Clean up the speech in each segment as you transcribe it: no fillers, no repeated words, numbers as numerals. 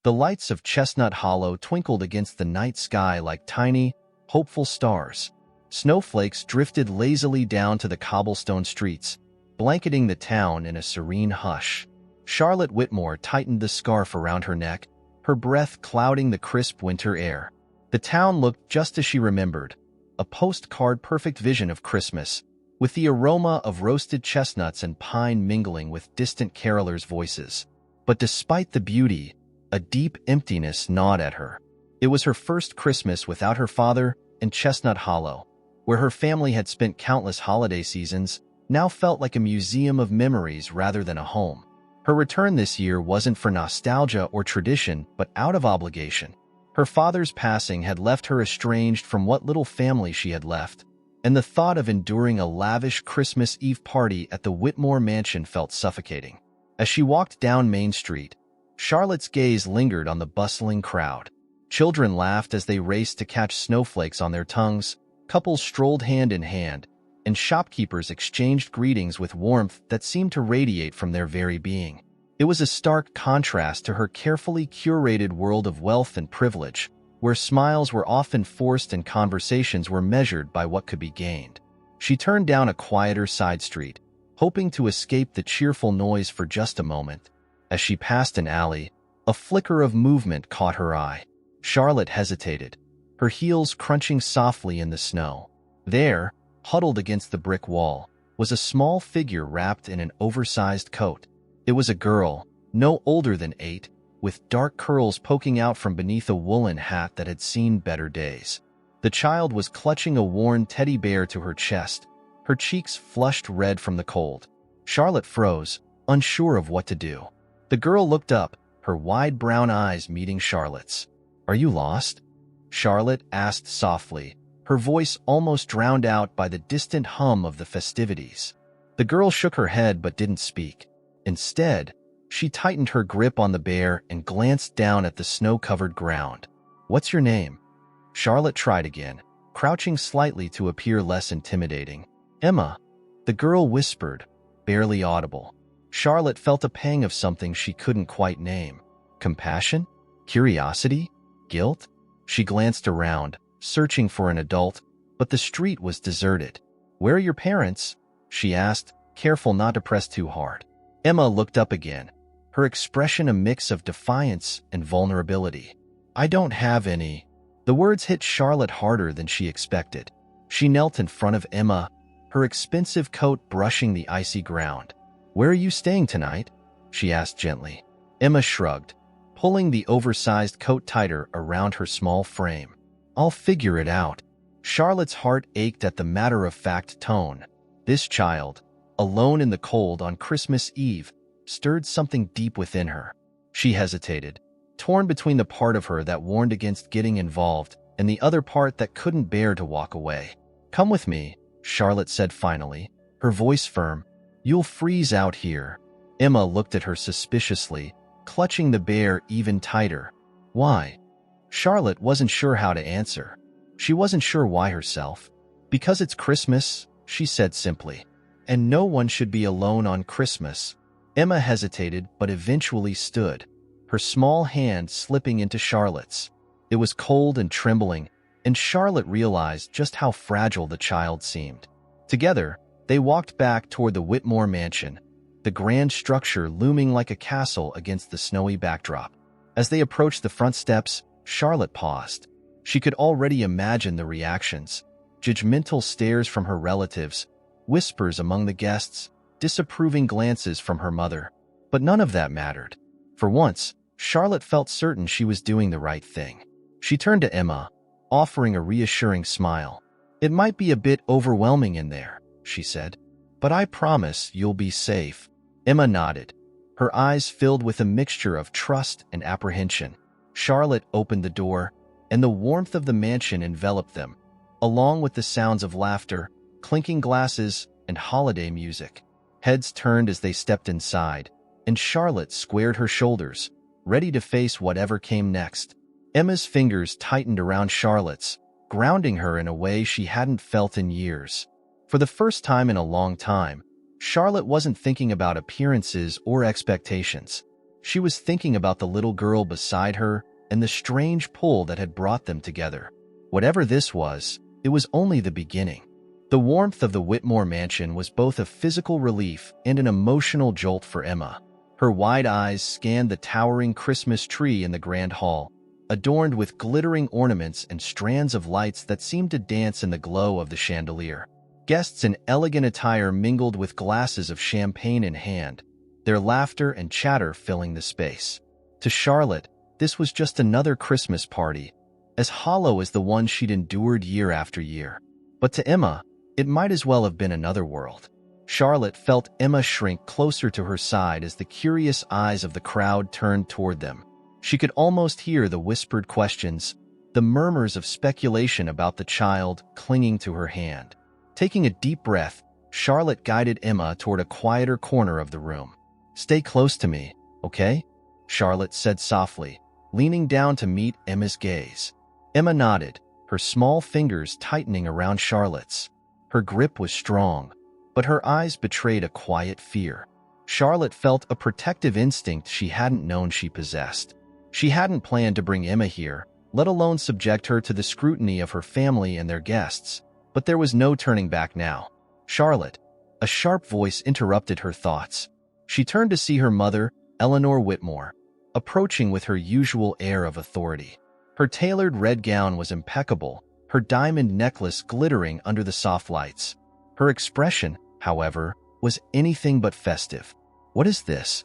The lights of Chestnut Hollow twinkled against the night sky like tiny, hopeful stars. Snowflakes drifted lazily down to the cobblestone streets, blanketing the town in a serene hush. Charlotte Whitmore tightened the scarf around her neck, her breath clouding the crisp winter air. The town looked just as she remembered, a postcard-perfect vision of Christmas, with the aroma of roasted chestnuts and pine mingling with distant carolers' voices. But despite the beauty, a deep emptiness gnawed at her. It was her first Christmas without her father, and Chestnut Hollow, where her family had spent countless holiday seasons, now felt like a museum of memories rather than a home. Her return this year wasn't for nostalgia or tradition, but out of obligation. Her father's passing had left her estranged from what little family she had left, and the thought of enduring a lavish Christmas Eve party at the Whitmore mansion felt suffocating. As she walked down Main Street, Charlotte's gaze lingered on the bustling crowd. Children laughed as they raced to catch snowflakes on their tongues, couples strolled hand in hand, and shopkeepers exchanged greetings with warmth that seemed to radiate from their very being. It was a stark contrast to her carefully curated world of wealth and privilege, where smiles were often forced and conversations were measured by what could be gained. She turned down a quieter side street, hoping to escape the cheerful noise for just a moment. As she passed an alley, a flicker of movement caught her eye. Charlotte hesitated, her heels crunching softly in the snow. There, huddled against the brick wall, was a small figure wrapped in an oversized coat. It was a girl, no older than 8, with dark curls poking out from beneath a woolen hat that had seen better days. The child was clutching a worn teddy bear to her chest, her cheeks flushed red from the cold. Charlotte froze, unsure of what to do. The girl looked up, her wide brown eyes meeting Charlotte's. "Are you lost?" Charlotte asked softly, her voice almost drowned out by the distant hum of the festivities. The girl shook her head but didn't speak. Instead, she tightened her grip on the bear and glanced down at the snow-covered ground. "What's your name?" Charlotte tried again, crouching slightly to appear less intimidating. "Emma," the girl whispered, barely audible. Charlotte felt a pang of something she couldn't quite name. Compassion? Curiosity? Guilt? She glanced around, searching for an adult, but the street was deserted. "Where are your parents?" she asked, careful not to press too hard. Emma looked up again, her expression a mix of defiance and vulnerability. "I don't have any." The words hit Charlotte harder than she expected. She knelt in front of Emma, her expensive coat brushing the icy ground. "Where are you staying tonight?" she asked gently. Emma shrugged, pulling the oversized coat tighter around her small frame. "I'll figure it out." Charlotte's heart ached at the matter-of-fact tone. This child, alone in the cold on Christmas Eve, stirred something deep within her. She hesitated, torn between the part of her that warned against getting involved and the other part that couldn't bear to walk away. "Come with me," Charlotte said finally, her voice firm. "You'll freeze out here." Emma looked at her suspiciously, clutching the bear even tighter. "Why?" Charlotte wasn't sure how to answer. She wasn't sure why herself. "Because it's Christmas," she said simply. "And no one should be alone on Christmas." Emma hesitated but eventually stood, her small hand slipping into Charlotte's. It was cold and trembling, and Charlotte realized just how fragile the child seemed. Together, they walked back toward the Whitmore mansion, the grand structure looming like a castle against the snowy backdrop. As they approached the front steps, Charlotte paused. She could already imagine the reactions: judgmental stares from her relatives, whispers among the guests, disapproving glances from her mother. But none of that mattered. For once, Charlotte felt certain she was doing the right thing. She turned to Emma, offering a reassuring smile. "It might be a bit overwhelming in there," she said, "but I promise you'll be safe." Emma nodded, her eyes filled with a mixture of trust and apprehension. Charlotte opened the door, and the warmth of the mansion enveloped them, along with the sounds of laughter, clinking glasses, and holiday music. Heads turned as they stepped inside, and Charlotte squared her shoulders, ready to face whatever came next. Emma's fingers tightened around Charlotte's, grounding her in a way she hadn't felt in years. For the first time in a long time, Charlotte wasn't thinking about appearances or expectations. She was thinking about the little girl beside her and the strange pull that had brought them together. Whatever this was, it was only the beginning. The warmth of the Whitmore mansion was both a physical relief and an emotional jolt for Emma. Her wide eyes scanned the towering Christmas tree in the grand hall, adorned with glittering ornaments and strands of lights that seemed to dance in the glow of the chandelier. Guests in elegant attire mingled with glasses of champagne in hand, their laughter and chatter filling the space. To Charlotte, this was just another Christmas party, as hollow as the one she'd endured year after year. But to Emma, it might as well have been another world. Charlotte felt Emma shrink closer to her side as the curious eyes of the crowd turned toward them. She could almost hear the whispered questions, the murmurs of speculation about the child clinging to her hand. Taking a deep breath, Charlotte guided Emma toward a quieter corner of the room. "Stay close to me, okay?" Charlotte said softly, leaning down to meet Emma's gaze. Emma nodded, her small fingers tightening around Charlotte's. Her grip was strong, but her eyes betrayed a quiet fear. Charlotte felt a protective instinct she hadn't known she possessed. She hadn't planned to bring Emma here, let alone subject her to the scrutiny of her family and their guests, but there was no turning back now. "Charlotte," a sharp voice interrupted her thoughts. She turned to see her mother, Eleanor Whitmore, approaching with her usual air of authority. Her tailored red gown was impeccable, her diamond necklace glittering under the soft lights. Her expression, however, was anything but festive. "What is this?"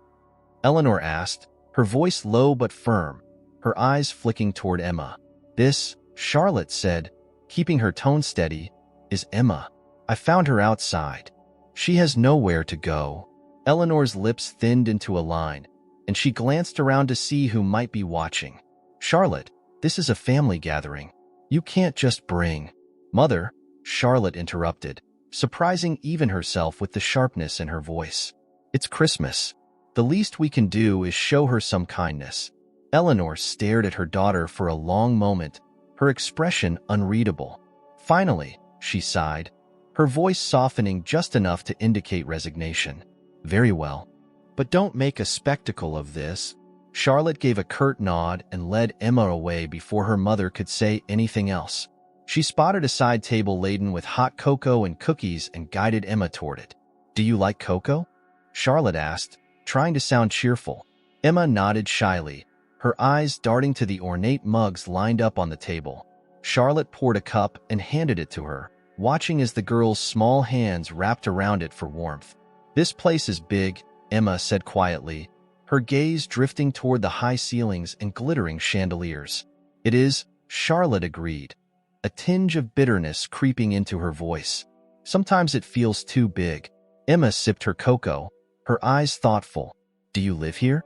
Eleanor asked, her voice low but firm, her eyes flicking toward Emma. "This," Charlotte said, keeping her tone steady, "is Emma. I found her outside. She has nowhere to go." Eleanor's lips thinned into a line, and she glanced around to see who might be watching. "Charlotte, this is a family gathering. You can't just bring—" "Mother," Charlotte interrupted, surprising even herself with the sharpness in her voice. "It's Christmas. The least we can do is show her some kindness." Eleanor stared at her daughter for a long moment, her expression unreadable. Finally, she sighed, her voice softening just enough to indicate resignation. "Very well. But don't make a spectacle of this." Charlotte gave a curt nod and led Emma away before her mother could say anything else. She spotted a side table laden with hot cocoa and cookies and guided Emma toward it. "Do you like cocoa?" Charlotte asked, trying to sound cheerful. Emma nodded shyly, her eyes darting to the ornate mugs lined up on the table. Charlotte poured a cup and handed it to her, watching as the girl's small hands wrapped around it for warmth. "This place is big," Emma said quietly, her gaze drifting toward the high ceilings and glittering chandeliers. "It is," Charlotte agreed, a tinge of bitterness creeping into her voice. "Sometimes it feels too big." Emma sipped her cocoa, her eyes thoughtful. "Do you live here?"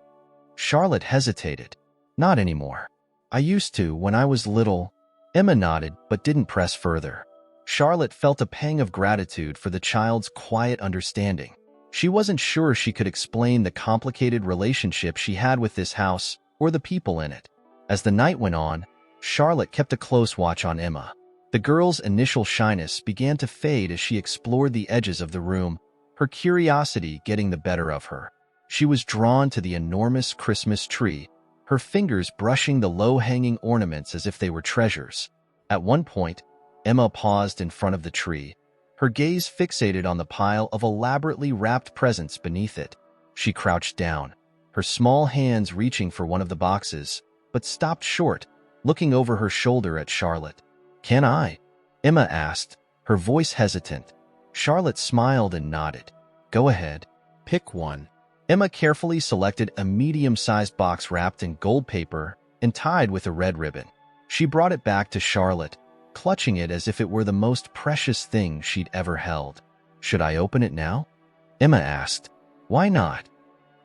Charlotte hesitated. "Not anymore. I used to when I was little." Emma nodded but didn't press further. Charlotte felt a pang of gratitude for the child's quiet understanding. She wasn't sure she could explain the complicated relationship she had with this house or the people in it. As the night went on, Charlotte kept a close watch on Emma. The girl's initial shyness began to fade as she explored the edges of the room, her curiosity getting the better of her. She was drawn to the enormous Christmas tree, her fingers brushing the low-hanging ornaments as if they were treasures. At one point, Emma paused in front of the tree, her gaze fixated on the pile of elaborately wrapped presents beneath it. She crouched down, her small hands reaching for one of the boxes, but stopped short, looking over her shoulder at Charlotte. "Can I?" Emma asked, her voice hesitant. Charlotte smiled and nodded. "Go ahead. Pick one." Emma carefully selected a medium-sized box wrapped in gold paper and tied with a red ribbon. She brought it back to Charlotte, clutching it as if it were the most precious thing she'd ever held. "Should I open it now?" Emma asked. "Why not?"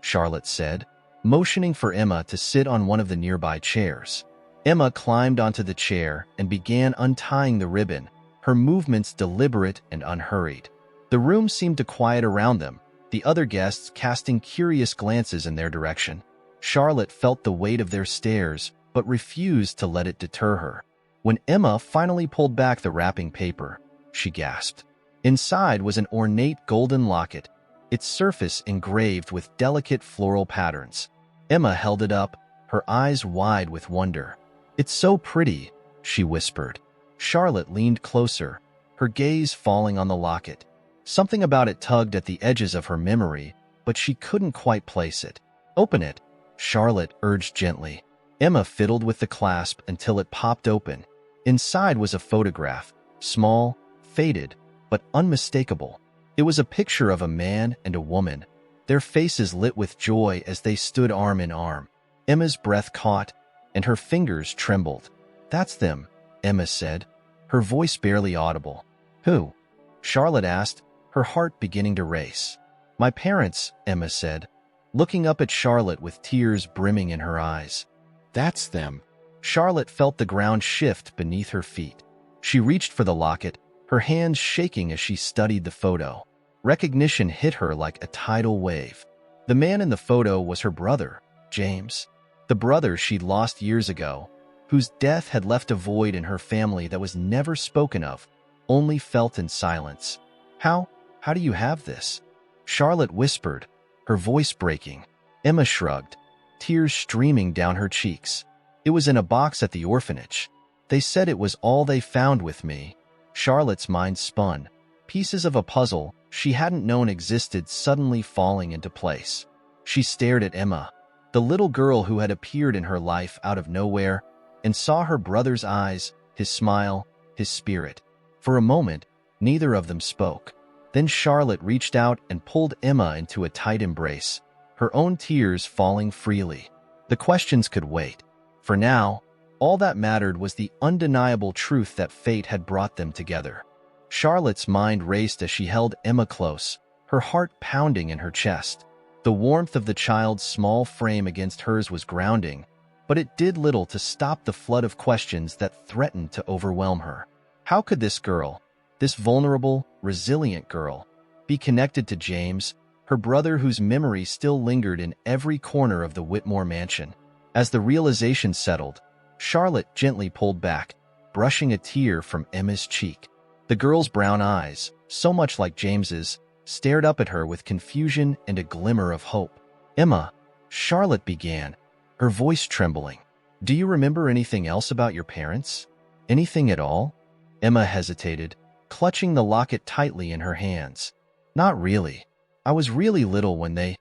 Charlotte said, motioning for Emma to sit on one of the nearby chairs. Emma climbed onto the chair and began untying the ribbon, her movements deliberate and unhurried. The room seemed to quiet around them, the other guests casting curious glances in their direction. Charlotte felt the weight of their stares, but refused to let it deter her. When Emma finally pulled back the wrapping paper, she gasped. Inside was an ornate golden locket, its surface engraved with delicate floral patterns. Emma held it up, her eyes wide with wonder. "It's so pretty," she whispered. Charlotte leaned closer, her gaze falling on the locket. Something about it tugged at the edges of her memory, but she couldn't quite place it. "Open it," Charlotte urged gently. Emma fiddled with the clasp until it popped open. Inside was a photograph, small, faded, but unmistakable. It was a picture of a man and a woman, their faces lit with joy as they stood arm in arm. Emma's breath caught, and her fingers trembled. "That's them," Emma said, her voice barely audible. "Who?" Charlotte asked, her heart beginning to race. "My parents," Emma said, looking up at Charlotte with tears brimming in her eyes. "That's them." Charlotte felt the ground shift beneath her feet. She reached for the locket, her hands shaking as she studied the photo. Recognition hit her like a tidal wave. The man in the photo was her brother, James, the brother she'd lost years ago, whose death had left a void in her family that was never spoken of, only felt in silence. How do you have this?" Charlotte whispered, her voice breaking. Emma shrugged, tears streaming down her cheeks. "It was in a box at the orphanage. They said it was all they found with me." Charlotte's mind spun, pieces of a puzzle she hadn't known existed suddenly falling into place. She stared at Emma, the little girl who had appeared in her life out of nowhere, and saw her brother's eyes, his smile, his spirit. For a moment, neither of them spoke. Then Charlotte reached out and pulled Emma into a tight embrace, her own tears falling freely. The questions could wait. For now, all that mattered was the undeniable truth that fate had brought them together. Charlotte's mind raced as she held Emma close, her heart pounding in her chest. The warmth of the child's small frame against hers was grounding, but it did little to stop the flood of questions that threatened to overwhelm her. How could this girl, this vulnerable, resilient girl, be connected to James, her brother whose memory still lingered in every corner of the Whitmore mansion? As the realization settled, Charlotte gently pulled back, brushing a tear from Emma's cheek. The girl's brown eyes, so much like James's, stared up at her with confusion and a glimmer of hope. "Emma," Charlotte began, her voice trembling. "Do you remember anything else about your parents? Anything at all?" Emma hesitated, clutching the locket tightly in her hands. "Not really. I was really little when they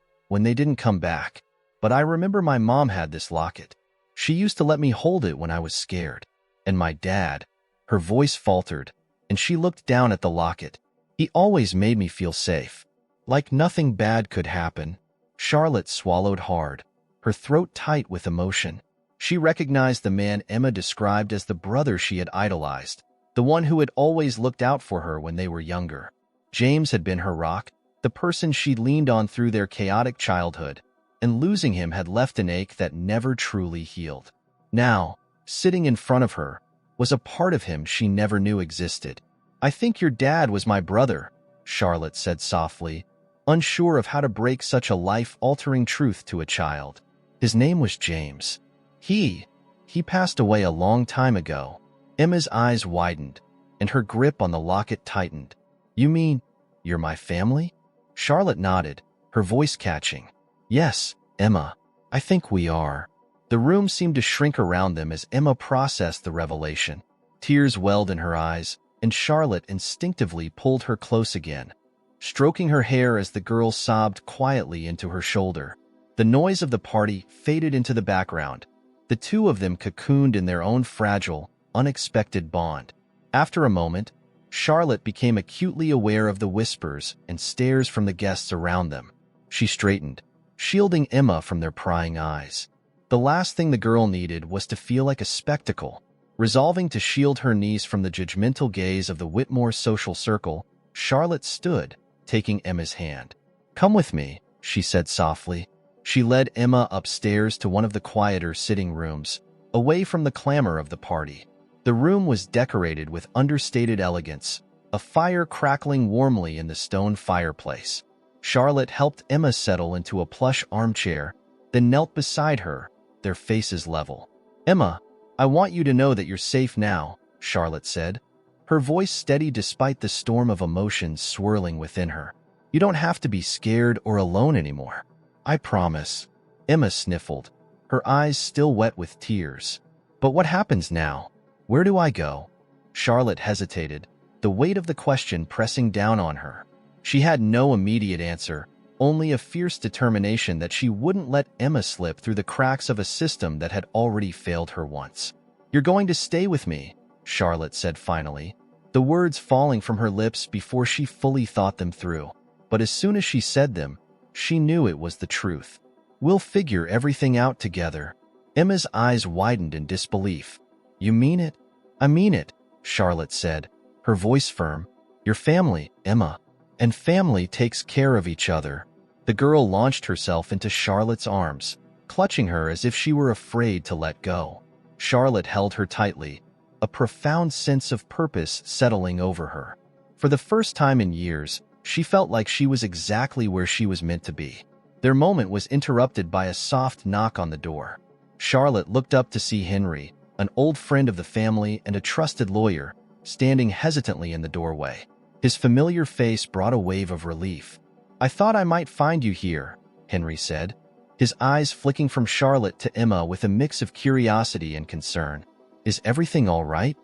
didn't come back, but I remember my mom had this locket. She used to let me hold it when I was scared. And my dad," her voice faltered, and she looked down at the locket. "He always made me feel safe, like nothing bad could happen." Charlotte swallowed hard, her throat tight with emotion. She recognized the man Emma described as the brother she had idolized, the one who had always looked out for her when they were younger. James had been her rock, the person she'd leaned on through their chaotic childhood, and losing him had left an ache that never truly healed. Now, sitting in front of her, was a part of him she never knew existed. "I think your dad was my brother," Charlotte said softly, unsure of how to break such a life-altering truth to a child. "His name was James. He passed away a long time ago." Emma's eyes widened, and her grip on the locket tightened. "You mean, you're my family?" Charlotte nodded, her voice catching. "Yes, Emma, I think we are." The room seemed to shrink around them as Emma processed the revelation. Tears welled in her eyes, and Charlotte instinctively pulled her close again, stroking her hair as the girl sobbed quietly into her shoulder. The noise of the party faded into the background, the two of them cocooned in their own fragile, unexpected bond. After a moment, Charlotte became acutely aware of the whispers and stares from the guests around them. She straightened, shielding Emma from their prying eyes. The last thing the girl needed was to feel like a spectacle. Resolving to shield her niece from the judgmental gaze of the Whitmore social circle, Charlotte stood, taking Emma's hand. "Come with me," she said softly. She led Emma upstairs to one of the quieter sitting rooms, away from the clamor of the party. The room was decorated with understated elegance, a fire crackling warmly in the stone fireplace. Charlotte helped Emma settle into a plush armchair, then knelt beside her, their faces level. "Emma, I want you to know that you're safe now," Charlotte said, her voice steady despite the storm of emotions swirling within her. "You don't have to be scared or alone anymore. I promise." Emma sniffled, her eyes still wet with tears. But what happens now? Where do I go? Charlotte hesitated, the weight of the question pressing down on her. She had no immediate answer, only a fierce determination that she wouldn't let Emma slip through the cracks of a system that had already failed her once. "You're going to stay with me," Charlotte said finally, the words falling from her lips before she fully thought them through. But as soon as she said them, she knew it was the truth. "We'll figure everything out together." Emma's eyes widened in disbelief. "You mean it?" "I mean it," Charlotte said, her voice firm. "Your family, Emma. And family takes care of each other." The girl launched herself into Charlotte's arms, clutching her as if she were afraid to let go. Charlotte held her tightly, a profound sense of purpose settling over her. For the first time in years, she felt like she was exactly where she was meant to be. Their moment was interrupted by a soft knock on the door. Charlotte looked up to see Henry, an old friend of the family and a trusted lawyer, standing hesitantly in the doorway. His familiar face brought a wave of relief. "I thought I might find you here," Henry said, his eyes flicking from Charlotte to Emma with a mix of curiosity and concern. "Is everything all right?"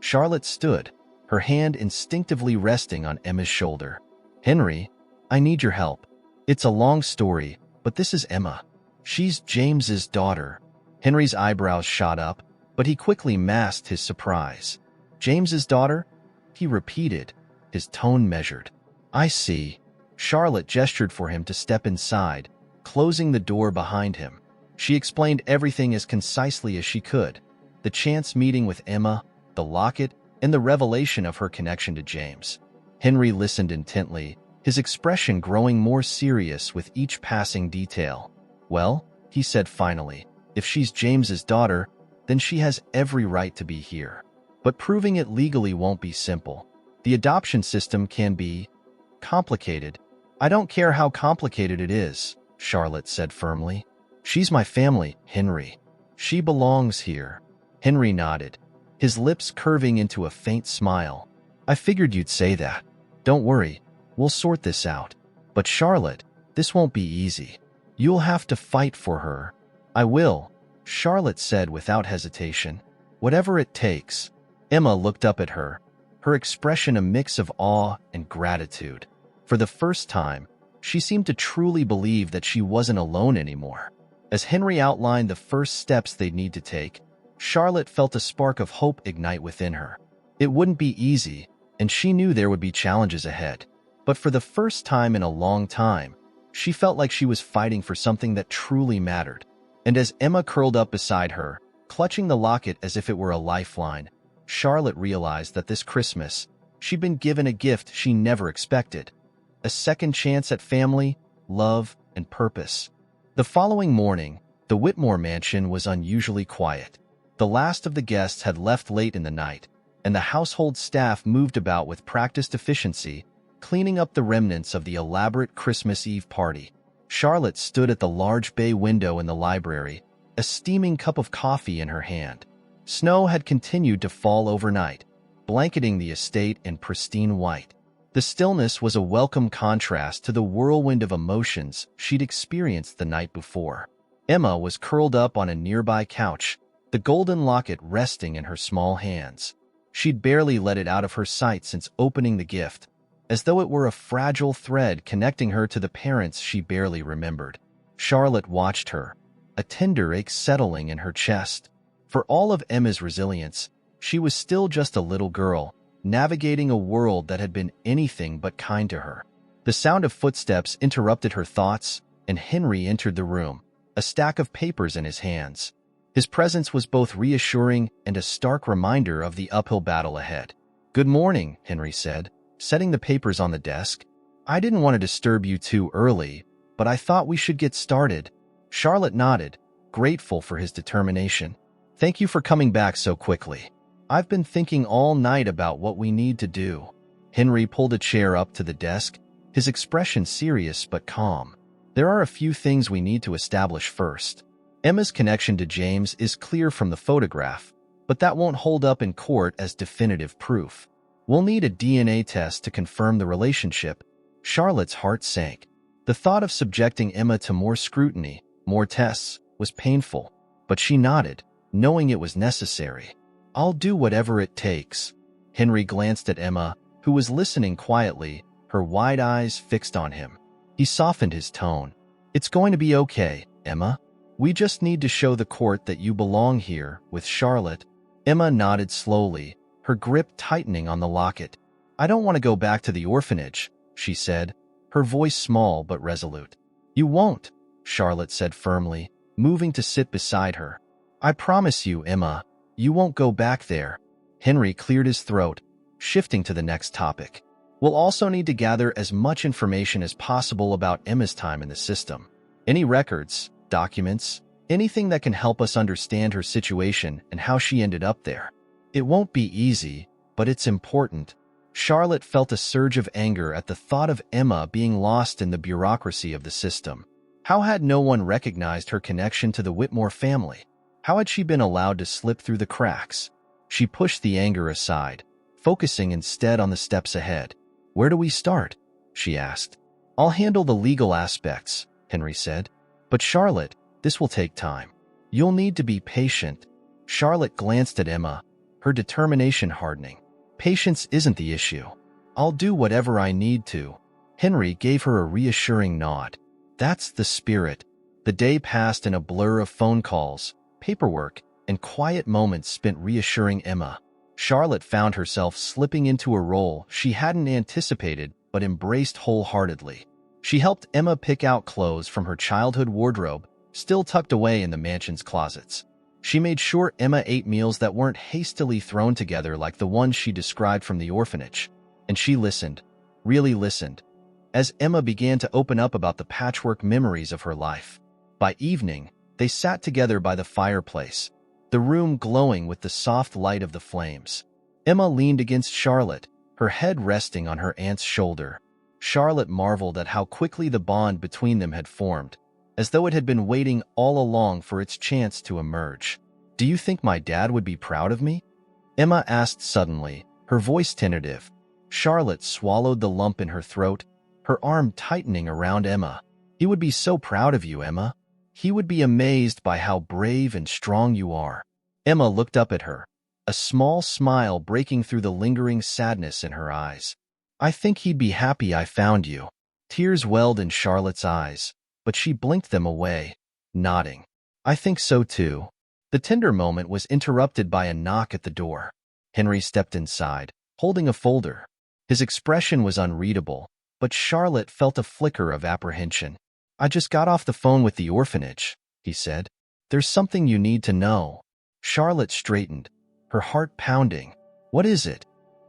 Charlotte stood, her hand instinctively resting on Emma's shoulder. "Henry, I need your help. It's a long story, but this is Emma. She's James's daughter." Henry's eyebrows shot up, but he quickly masked his surprise. "James's daughter?" he repeated, his tone measured. "I see." Charlotte gestured for him to step inside, closing the door behind him. She explained everything as concisely as she could. The chance meeting with Emma, the locket, and the revelation of her connection to James. Henry listened intently, his expression growing more serious with each passing detail. "Well," he said finally, "if she's James's daughter, then she has every right to be here. But proving it legally won't be simple. The adoption system can be complicated." "I don't care how complicated it is," Charlotte said firmly. "She's my family, Henry. She belongs here." Henry nodded, his lips curving into a faint smile. "I figured you'd say that. Don't worry, we'll sort this out. But Charlotte, this won't be easy. You'll have to fight for her." "I will," Charlotte said without hesitation. "Whatever it takes." Emma looked up at her, her expression a mix of awe and gratitude. For the first time, she seemed to truly believe that she wasn't alone anymore. As Henry outlined the first steps they'd need to take, Charlotte felt a spark of hope ignite within her. It wouldn't be easy, and she knew there would be challenges ahead. But for the first time in a long time, she felt like she was fighting for something that truly mattered. And as Emma curled up beside her, clutching the locket as if it were a lifeline, Charlotte realized that this Christmas, she'd been given a gift she never expected. A second chance at family, love, and purpose. The following morning, the Whitmore mansion was unusually quiet. The last of the guests had left late in the night, and the household staff moved about with practiced efficiency, cleaning up the remnants of the elaborate Christmas Eve party. Charlotte stood at the large bay window in the library, a steaming cup of coffee in her hand. Snow had continued to fall overnight, blanketing the estate in pristine white. The stillness was a welcome contrast to the whirlwind of emotions she'd experienced the night before. Emma was curled up on a nearby couch, the golden locket resting in her small hands. She'd barely let it out of her sight since opening the gift, as though it were a fragile thread connecting her to the parents she barely remembered. Charlotte watched her, a tender ache settling in her chest. For all of Emma's resilience, she was still just a little girl, navigating a world that had been anything but kind to her. The sound of footsteps interrupted her thoughts, and Henry entered the room, a stack of papers in his hands. His presence was both reassuring and a stark reminder of the uphill battle ahead. "Good morning," Henry said, setting the papers on the desk. "I didn't want to disturb you too early, but I thought we should get started." Charlotte nodded, grateful for his determination. "Thank you for coming back so quickly. I've been thinking all night about what we need to do." Henry pulled a chair up to the desk, his expression serious but calm. "There are a few things we need to establish first. Emma's connection to James is clear from the photograph, but that won't hold up in court as definitive proof. We'll need a DNA test to confirm the relationship." Charlotte's heart sank. The thought of subjecting Emma to more scrutiny, More tests was painful, but she nodded, knowing it was necessary. I'll do whatever it takes. Henry glanced at Emma, who was listening quietly, her wide eyes fixed on him. He softened his tone. It's going to be okay, Emma. We just need to show the court that you belong here with Charlotte. Emma nodded slowly, her grip tightening on the locket. I don't want to go back to the orphanage, she said, her voice small but resolute. You won't, Charlotte said firmly, moving to sit beside her. I promise you, Emma, you won't go back there. Henry cleared his throat, shifting to the next topic. We'll also need to gather as much information as possible about Emma's time in the system. Any records, documents, anything that can help us understand her situation and how she ended up there. It won't be easy, but it's important. Charlotte felt a surge of anger at the thought of Emma being lost in the bureaucracy of the system. How had no one recognized her connection to the Whitmore family? How had she been allowed to slip through the cracks? She pushed the anger aside, focusing instead on the steps ahead. Where do we start? She asked. I'll handle the legal aspects, Henry said. But Charlotte, this will take time. You'll need to be patient. Charlotte glanced at Emma, her determination hardening. Patience isn't the issue. I'll do whatever I need to. Henry gave her a reassuring nod. That's the spirit. The day passed in a blur of phone calls, paperwork, and quiet moments spent reassuring Emma. Charlotte found herself slipping into a role she hadn't anticipated but embraced wholeheartedly. She helped Emma pick out clothes from her childhood wardrobe, still tucked away in the mansion's closets. She made sure Emma ate meals that weren't hastily thrown together like the ones she described from the orphanage. And she listened, really listened, as Emma began to open up about the patchwork memories of her life. By evening, they sat together by the fireplace, the room glowing with the soft light of the flames. Emma leaned against Charlotte, her head resting on her aunt's shoulder. Charlotte marveled at how quickly the bond between them had formed, as though it had been waiting all along for its chance to emerge. Do you think my dad would be proud of me? Emma asked suddenly, her voice tentative. Charlotte swallowed the lump in her throat, her arm tightening around Emma. He would be so proud of you, Emma. He would be amazed by how brave and strong you are. Emma looked up at her, a small smile breaking through the lingering sadness in her eyes. I think he'd be happy I found you. Tears welled in Charlotte's eyes, but she blinked them away, nodding. I think so too. The tender moment was interrupted by a knock at the door. Henry stepped inside, holding a folder. His expression was unreadable, but Charlotte felt a flicker of apprehension. I just got off the phone with the orphanage, he said. There's something you need to know. Charlotte straightened, her heart pounding. What is it?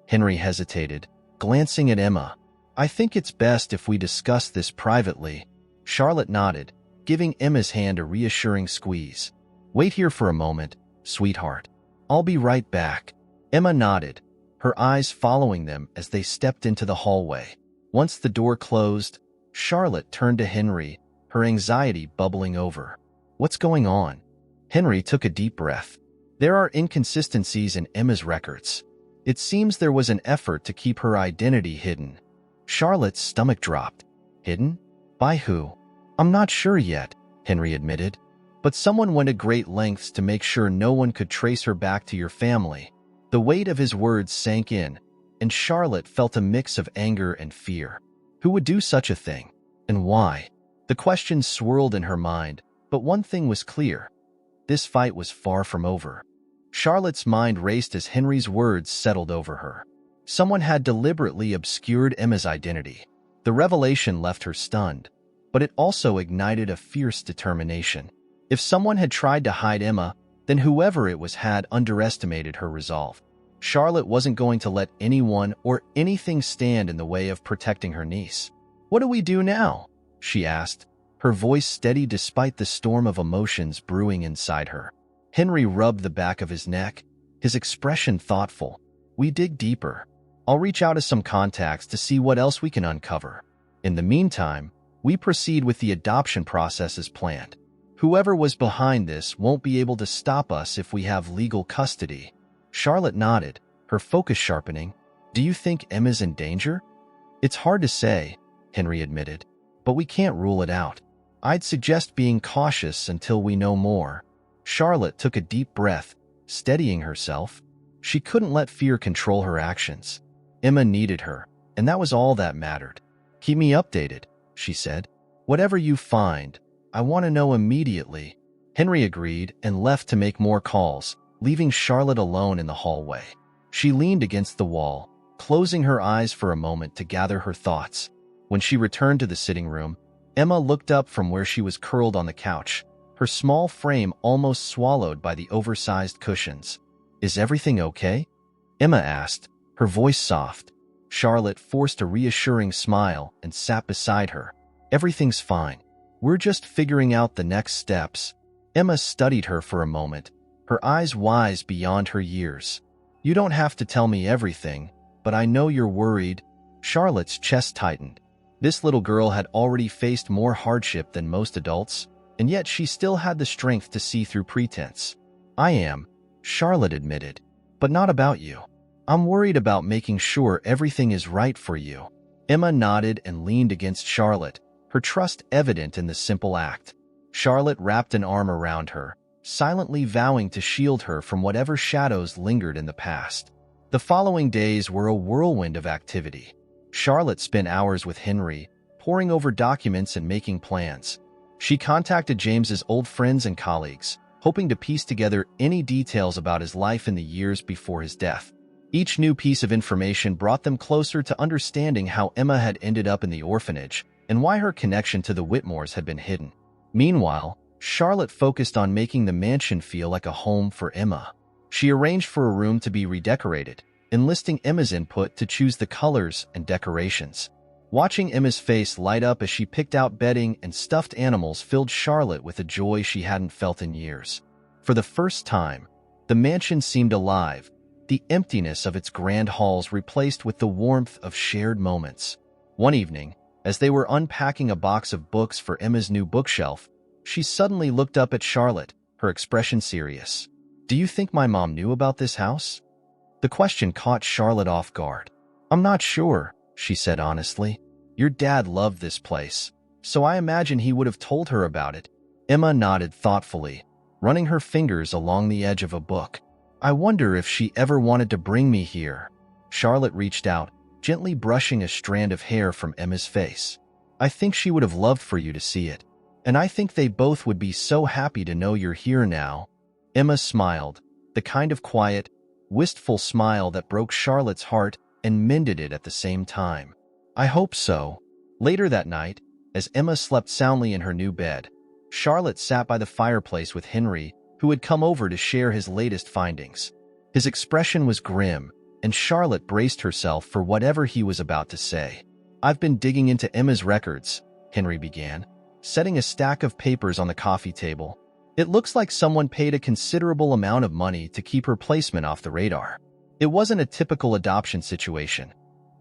Henry hesitated, glancing at Emma. I think it's best if we discuss this privately. Charlotte nodded, giving Emma's hand a reassuring squeeze. Wait here for a moment, sweetheart. I'll be right back. Emma nodded, her eyes following them as they stepped into the hallway. Once the door closed, Charlotte turned to Henry, her anxiety bubbling over. What's going on? Henry took a deep breath. There are inconsistencies in Emma's records. It seems there was an effort to keep her identity hidden. Charlotte's stomach dropped. Hidden? By who? I'm not sure yet, Henry admitted. But someone went to great lengths to make sure no one could trace her back to your family. The weight of his words sank in, and Charlotte felt a mix of anger and fear. Who would do such a thing? And why? The questions swirled in her mind, but one thing was clear. This fight was far from over. Charlotte's mind raced as Henry's words settled over her. Someone had deliberately obscured Emma's identity. The revelation left her stunned, but it also ignited a fierce determination. If someone had tried to hide Emma, then whoever it was had underestimated her resolve. Charlotte wasn't going to let anyone or anything stand in the way of protecting her niece. What do we do now? She asked, her voice steady despite the storm of emotions brewing inside her. Henry rubbed the back of his neck, his expression thoughtful. We dig deeper. I'll reach out to some contacts to see what else we can uncover. In the meantime, we proceed with the adoption process as planned. Whoever was behind this won't be able to stop us if we have legal custody. Charlotte nodded, her focus sharpening. Do you think Emma's in danger? It's hard to say, Henry admitted, but we can't rule it out. I'd suggest being cautious until we know more. Charlotte took a deep breath, steadying herself. She couldn't let fear control her actions. Emma needed her, and that was all that mattered. Keep me updated, she said. Whatever you find, I want to know immediately. Henry agreed and left to make more calls, leaving Charlotte alone in the hallway. She leaned against the wall, closing her eyes for a moment to gather her thoughts. When she returned to the sitting room, Emma looked up from where she was curled on the couch, her small frame almost swallowed by the oversized cushions. Is everything okay? Emma asked, her voice soft. Charlotte forced a reassuring smile and sat beside her. Everything's fine. We're just figuring out the next steps. Emma studied her for a moment, her eyes wise beyond her years. You don't have to tell me everything, but I know you're worried. Charlotte's chest tightened. This little girl had already faced more hardship than most adults, and yet she still had the strength to see through pretense. I am, Charlotte admitted, but not about you. I'm worried about making sure everything is right for you. Emma nodded and leaned against Charlotte, her trust evident in the simple act. Charlotte wrapped an arm around her, silently vowing to shield her from whatever shadows lingered in the past. The following days were a whirlwind of activity. Charlotte spent hours with Henry, poring over documents and making plans. She contacted James's old friends and colleagues, hoping to piece together any details about his life in the years before his death. Each new piece of information brought them closer to understanding how Emma had ended up in the orphanage and why her connection to the Whitmores had been hidden. Meanwhile, Charlotte focused on making the mansion feel like a home for Emma. She arranged for a room to be redecorated, enlisting Emma's input to choose the colors and decorations. Watching Emma's face light up as she picked out bedding and stuffed animals filled Charlotte with a joy she hadn't felt in years. For the first time, the mansion seemed alive, the emptiness of its grand halls replaced with the warmth of shared moments. One evening, as they were unpacking a box of books for Emma's new bookshelf, she suddenly looked up at Charlotte, her expression serious. Do you think my mom knew about this house? The question caught Charlotte off guard. I'm not sure, she said honestly. Your dad loved this place, so I imagine he would have told her about it. Emma nodded thoughtfully, running her fingers along the edge of a book. I wonder if she ever wanted to bring me here. Charlotte reached out, gently brushing a strand of hair from Emma's face. I think she would have loved for you to see it, and I think they both would be so happy to know you're here now. Emma smiled, the kind of quiet, wistful smile that broke Charlotte's heart and mended it at the same time. I hope so. Later that night, as Emma slept soundly in her new bed, Charlotte sat by the fireplace with Henry, who had come over to share his latest findings. His expression was grim, and Charlotte braced herself for whatever he was about to say. I've been digging into Emma's records, Henry began, setting a stack of papers on the coffee table. It looks like someone paid a considerable amount of money to keep her placement off the radar. It wasn't a typical adoption situation.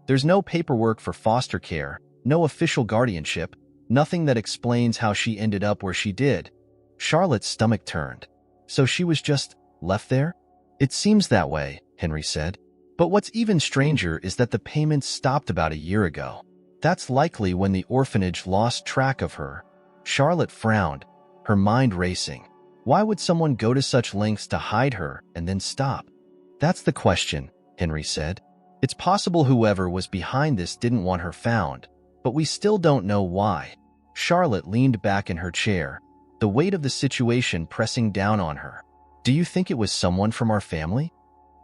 There's no paperwork for foster care, no official guardianship, nothing that explains how she ended up where she did. Charlotte's stomach turned. So she was just left there? It seems that way, Henry said. But what's even stranger is that the payments stopped about a year ago. That's likely when the orphanage lost track of her. Charlotte frowned, her mind racing. Why would someone go to such lengths to hide her and then stop? That's the question, Henry said. It's possible whoever was behind this didn't want her found, but we still don't know why. Charlotte leaned back in her chair, the weight of the situation pressing down on her. Do you think it was someone from our family?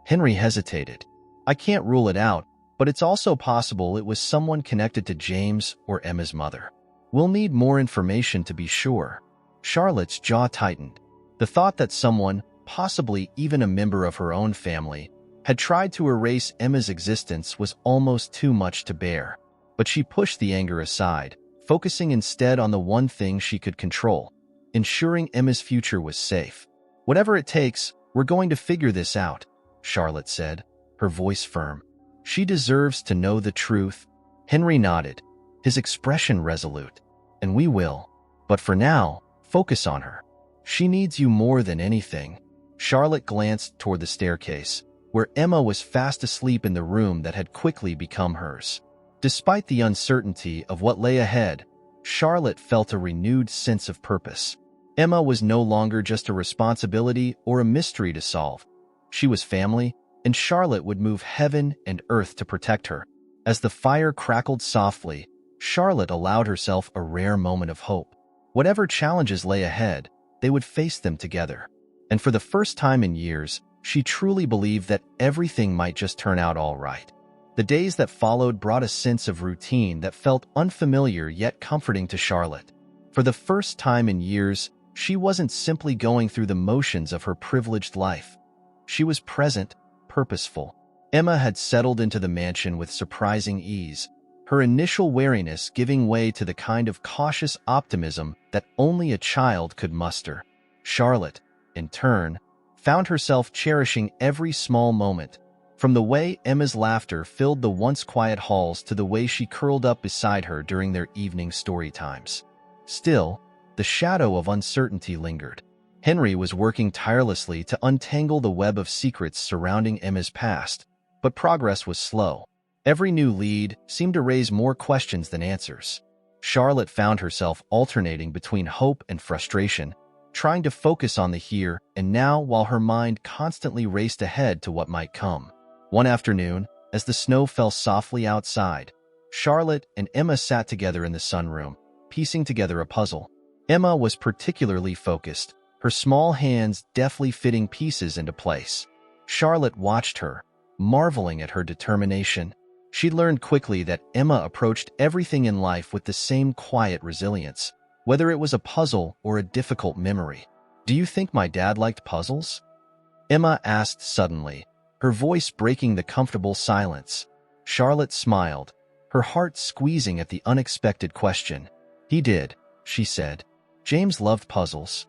Henry hesitated. I can't rule it out, but it's also possible it was someone connected to James or Emma's mother. We'll need more information to be sure. Charlotte's jaw tightened. The thought that someone, possibly even a member of her own family, had tried to erase Emma's existence was almost too much to bear. But she pushed the anger aside, focusing instead on the one thing she could control, ensuring Emma's future was safe. Whatever it takes, we're going to figure this out, Charlotte said, her voice firm. She deserves to know the truth. Henry nodded, his expression resolute. And we will. But for now, focus on her. She needs you more than anything. Charlotte glanced toward the staircase, where Emma was fast asleep in the room that had quickly become hers. Despite the uncertainty of what lay ahead, Charlotte felt a renewed sense of purpose. Emma was no longer just a responsibility or a mystery to solve. She was family, and Charlotte would move heaven and earth to protect her. As the fire crackled softly, Charlotte allowed herself a rare moment of hope. Whatever challenges lay ahead, they would face them together. And for the first time in years, she truly believed that everything might just turn out all right. The days that followed brought a sense of routine that felt unfamiliar yet comforting to Charlotte. For the first time in years, she wasn't simply going through the motions of her privileged life. She was present, purposeful. Emma had settled into the mansion with surprising ease, her initial wariness giving way to the kind of cautious optimism that only a child could muster. Charlotte, in turn, found herself cherishing every small moment, from the way Emma's laughter filled the once quiet halls to the way she curled up beside her during their evening story times. Still, the shadow of uncertainty lingered. Henry was working tirelessly to untangle the web of secrets surrounding Emma's past, but progress was slow. Every new lead seemed to raise more questions than answers. Charlotte found herself alternating between hope and frustration, trying to focus on the here and now while her mind constantly raced ahead to what might come. One afternoon, as the snow fell softly outside, Charlotte and Emma sat together in the sunroom, piecing together a puzzle. Emma was particularly focused, her small hands deftly fitting pieces into place. Charlotte watched her, marveling at her determination. She learned quickly that Emma approached everything in life with the same quiet resilience, whether it was a puzzle or a difficult memory. "Do you think my dad liked puzzles?" Emma asked suddenly, her voice breaking the comfortable silence. Charlotte smiled, her heart squeezing at the unexpected question. "He did," she said. "James loved puzzles.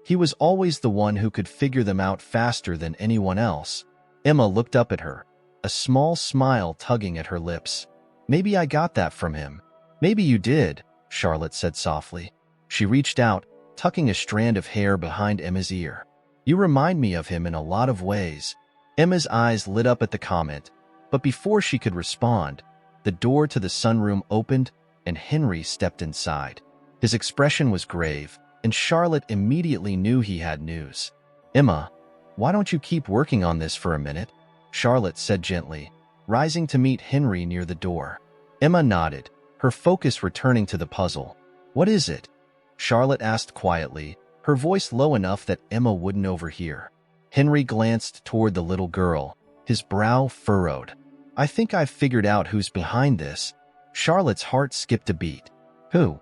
He was always the one who could figure them out faster than anyone else." Emma looked up at her, a small smile tugging at her lips. "Maybe I got that from him." "Maybe you did," Charlotte said softly. She reached out, tucking a strand of hair behind Emma's ear. "You remind me of him in a lot of ways." Emma's eyes lit up at the comment, but before she could respond, the door to the sunroom opened and Henry stepped inside. His expression was grave, and Charlotte immediately knew he had news. "Emma, why don't you keep working on this for a minute?" Charlotte said gently, rising to meet Henry near the door. Emma nodded, her focus returning to the puzzle. "What is it?" Charlotte asked quietly, her voice low enough that Emma wouldn't overhear. Henry glanced toward the little girl, his brow furrowed. "I think I've figured out who's behind this." Charlotte's heart skipped a beat. "Who?"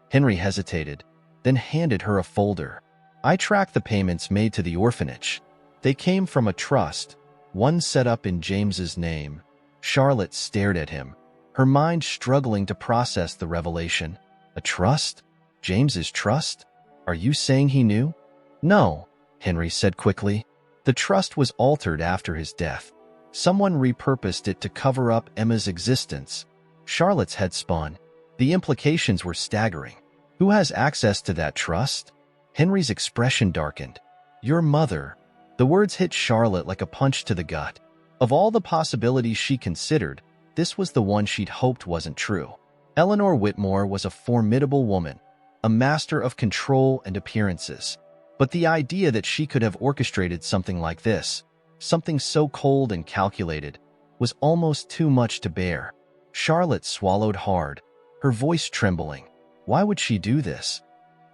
Henry hesitated, then handed her a folder. "I tracked the payments made to the orphanage. They came from a trust, one set up in James's name." Charlotte stared at him, her mind struggling to process the revelation. "A trust? James's trust? Are you saying he knew?" "No," Henry said quickly. "The trust was altered after his death. Someone repurposed it to cover up Emma's existence." Charlotte's head spun. The implications were staggering. Who has access to that trust? Henry's expression darkened. "Your mother." The words hit Charlotte like a punch to the gut. Of all the possibilities she considered, this was the one she'd hoped wasn't true. Eleanor Whitmore was a formidable woman, a master of control and appearances. But the idea that she could have orchestrated something like this, something so cold and calculated, was almost too much to bear. Charlotte swallowed hard, her voice trembling. Why would she do this?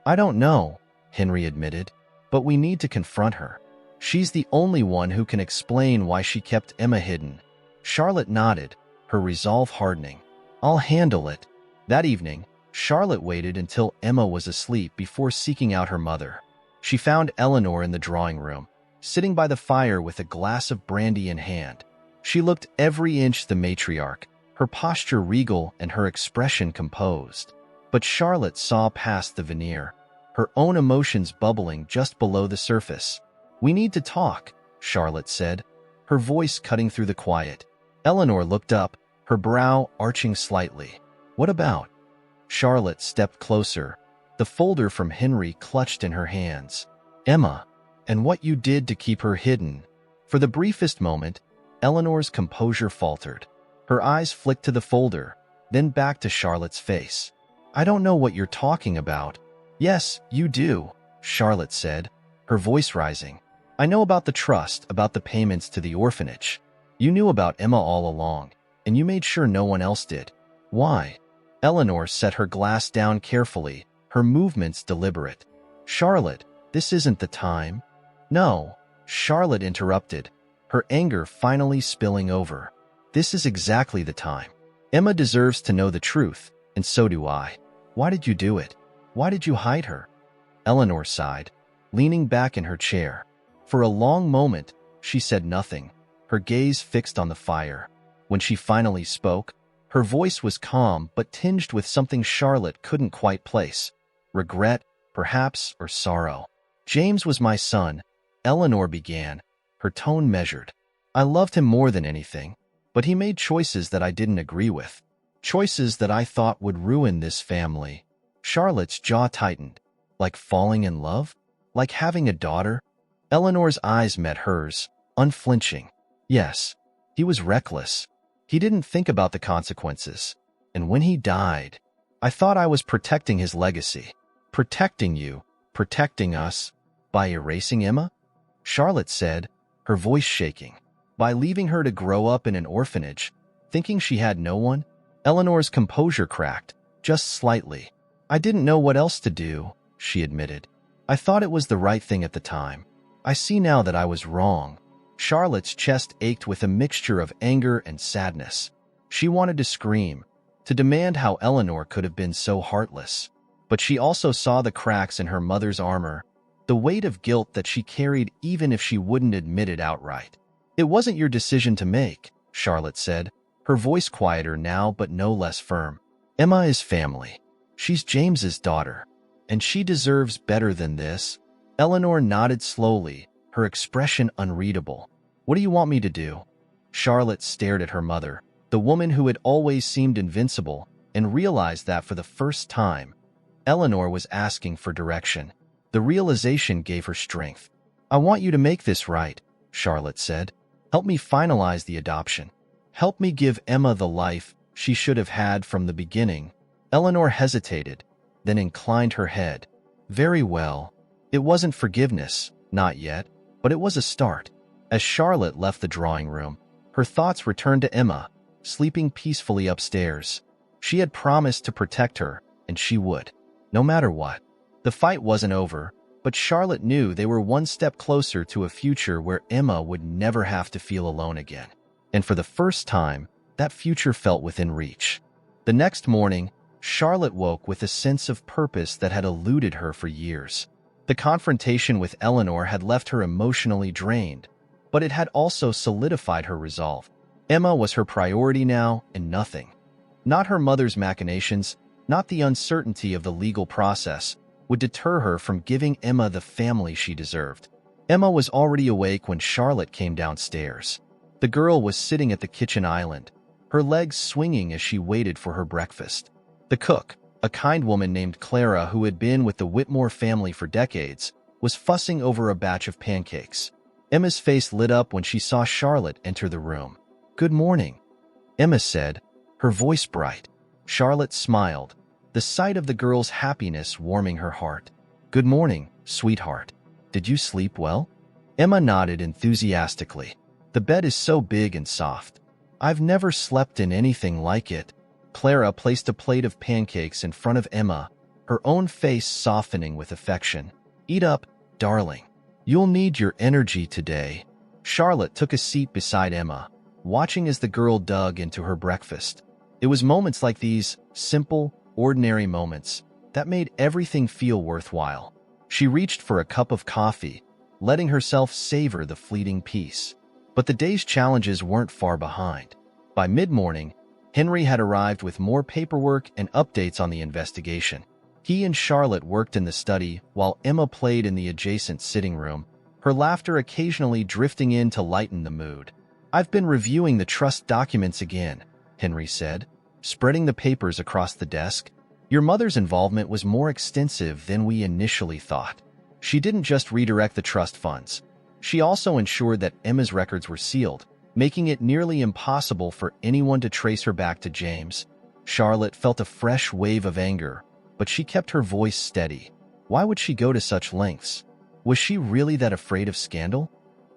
"I don't know," Henry admitted, "but we need to confront her. She's the only one who can explain why she kept Emma hidden." Charlotte nodded, her resolve hardening. "I'll handle it." That evening, Charlotte waited until Emma was asleep before seeking out her mother. She found Eleanor in the drawing room, sitting by the fire with a glass of brandy in hand. She looked every inch the matriarch, her posture regal and her expression composed. But Charlotte saw past the veneer, her own emotions bubbling just below the surface. "We need to talk," Charlotte said, her voice cutting through the quiet. Eleanor looked up, her brow arching slightly. "What about?" Charlotte stepped closer, the folder from Henry clutched in her hands. "Emma, and what you did to keep her hidden." For the briefest moment, Eleanor's composure faltered. Her eyes flicked to the folder, then back to Charlotte's face. I don't know what you're talking about. Yes, you do, Charlotte said, her voice rising. I know about the trust, about the payments to the orphanage. You knew about Emma all along, and you made sure no one else did. Why? Eleanor set her glass down carefully, her movements deliberate. Charlotte, this isn't the time. No, Charlotte interrupted, her anger finally spilling over. This is exactly the time. Emma deserves to know the truth, and so do I. Why did you do it? Why did you hide her? Eleanor sighed, leaning back in her chair. For a long moment, she said nothing, her gaze fixed on the fire. When she finally spoke, her voice was calm but tinged with something Charlotte couldn't quite place. Regret, perhaps, or sorrow. James was my son, Eleanor began, her tone measured. I loved him more than anything, but he made choices that I didn't agree with. Choices that I thought would ruin this family. Charlotte's jaw tightened. Like falling in love? Like having a daughter? Eleanor's eyes met hers, unflinching. Yes, he was reckless. He didn't think about the consequences. And when he died, I thought I was protecting his legacy. Protecting you, protecting us, by erasing Emma? Charlotte said, her voice shaking. By leaving her to grow up in an orphanage, thinking she had no one? Eleanor's composure cracked, just slightly. I didn't know what else to do, she admitted. I thought it was the right thing at the time. I see now that I was wrong. Charlotte's chest ached with a mixture of anger and sadness. She wanted to scream, to demand how Eleanor could have been so heartless. But she also saw the cracks in her mother's armor, the weight of guilt that she carried even if she wouldn't admit it outright. It wasn't your decision to make, Charlotte said, her voice quieter now but no less firm. Emma is family. She's James's daughter, and she deserves better than this. Eleanor nodded slowly, her expression unreadable. What do you want me to do? Charlotte stared at her mother, the woman who had always seemed invincible, and realized that for the first time, Eleanor was asking for direction. The realization gave her strength. I want you to make this right, Charlotte said. Help me finalize the adoption. Help me give Emma the life she should have had from the beginning. Eleanor hesitated, then inclined her head. Very well. It wasn't forgiveness, not yet, but it was a start. As Charlotte left the drawing room, her thoughts returned to Emma, sleeping peacefully upstairs. She had promised to protect her, and she would, no matter what. The fight wasn't over, but Charlotte knew they were one step closer to a future where Emma would never have to feel alone again. And for the first time, that future felt within reach. The next morning, Charlotte woke with a sense of purpose that had eluded her for years. The confrontation with Eleanor had left her emotionally drained, but it had also solidified her resolve. Emma was her priority now, and nothing. Not her mother's machinations, not the uncertainty of the legal process, would deter her from giving Emma the family she deserved. Emma was already awake when Charlotte came downstairs. The girl was sitting at the kitchen island, her legs swinging as she waited for her breakfast. The cook, a kind woman named Clara who had been with the Whitmore family for decades, was fussing over a batch of pancakes. Emma's face lit up when she saw Charlotte enter the room. Good morning, Emma said, her voice bright. Charlotte smiled, the sight of the girl's happiness warming her heart. Good morning, sweetheart. Did you sleep well? Emma nodded enthusiastically. The bed is so big and soft. I've never slept in anything like it. Clara placed a plate of pancakes in front of Emma, her own face softening with affection. Eat up, darling. You'll need your energy today. Charlotte took a seat beside Emma, watching as the girl dug into her breakfast. It was moments like these, simple, ordinary moments, that made everything feel worthwhile. She reached for a cup of coffee, letting herself savor the fleeting peace. But the day's challenges weren't far behind. By mid-morning, Henry had arrived with more paperwork and updates on the investigation. He and Charlotte worked in the study while Emma played in the adjacent sitting room, her laughter occasionally drifting in to lighten the mood. I've been reviewing the trust documents again, Henry said, spreading the papers across the desk. Your mother's involvement was more extensive than we initially thought. She didn't just redirect the trust funds. She also ensured that Emma's records were sealed, making it nearly impossible for anyone to trace her back to James. Charlotte felt a fresh wave of anger, but she kept her voice steady. Why would she go to such lengths? Was she really that afraid of scandal?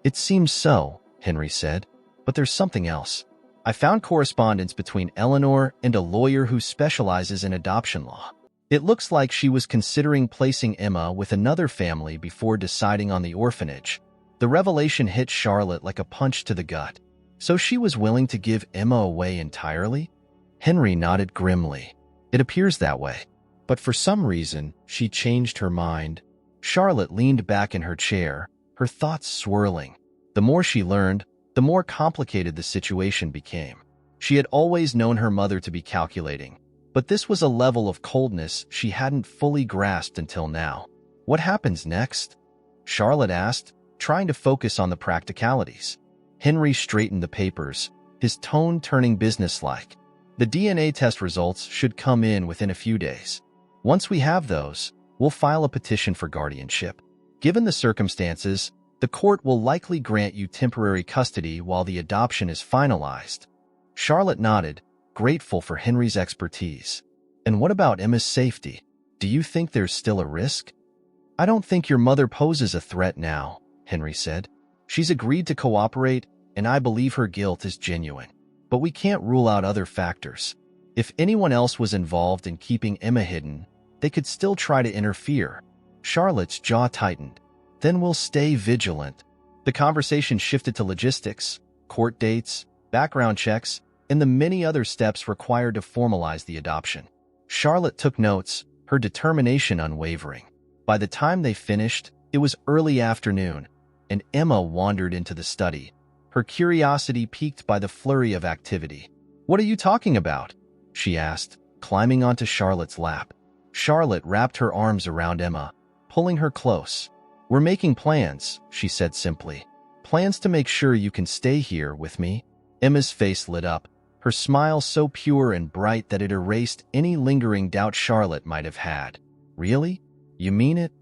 It seems so, Henry said, but there's something else. I found correspondence between Eleanor and a lawyer who specializes in adoption law. It looks like she was considering placing Emma with another family before deciding on the orphanage. The revelation hit Charlotte like a punch to the gut. So she was willing to give Emma away entirely? Henry nodded grimly. It appears that way. But for some reason, she changed her mind. Charlotte leaned back in her chair, her thoughts swirling. The more she learned, the more complicated the situation became. She had always known her mother to be calculating, but this was a level of coldness she hadn't fully grasped until now. What happens next? Charlotte asked, trying to focus on the practicalities. Henry straightened the papers, his tone turning businesslike. The DNA test results should come in within a few days. Once we have those, we'll file a petition for guardianship. Given the circumstances, the court will likely grant you temporary custody while the adoption is finalized. Charlotte nodded, grateful for Henry's expertise. And what about Emma's safety? Do you think there's still a risk? I don't think your mother poses a threat now, Henry said. She's agreed to cooperate, and I believe her guilt is genuine. But we can't rule out other factors. If anyone else was involved in keeping Emma hidden, they could still try to interfere. Charlotte's jaw tightened. Then we'll stay vigilant. The conversation shifted to logistics, court dates, background checks, and the many other steps required to formalize the adoption. Charlotte took notes, her determination unwavering. By the time they finished, it was early afternoon, and Emma wandered into the study, her curiosity piqued by the flurry of activity. "What are you talking about?" she asked, climbing onto Charlotte's lap. Charlotte wrapped her arms around Emma, pulling her close. "We're making plans," she said simply. "Plans to make sure you can stay here with me." Emma's face lit up, her smile so pure and bright that it erased any lingering doubt Charlotte might have had. "Really? You mean it?"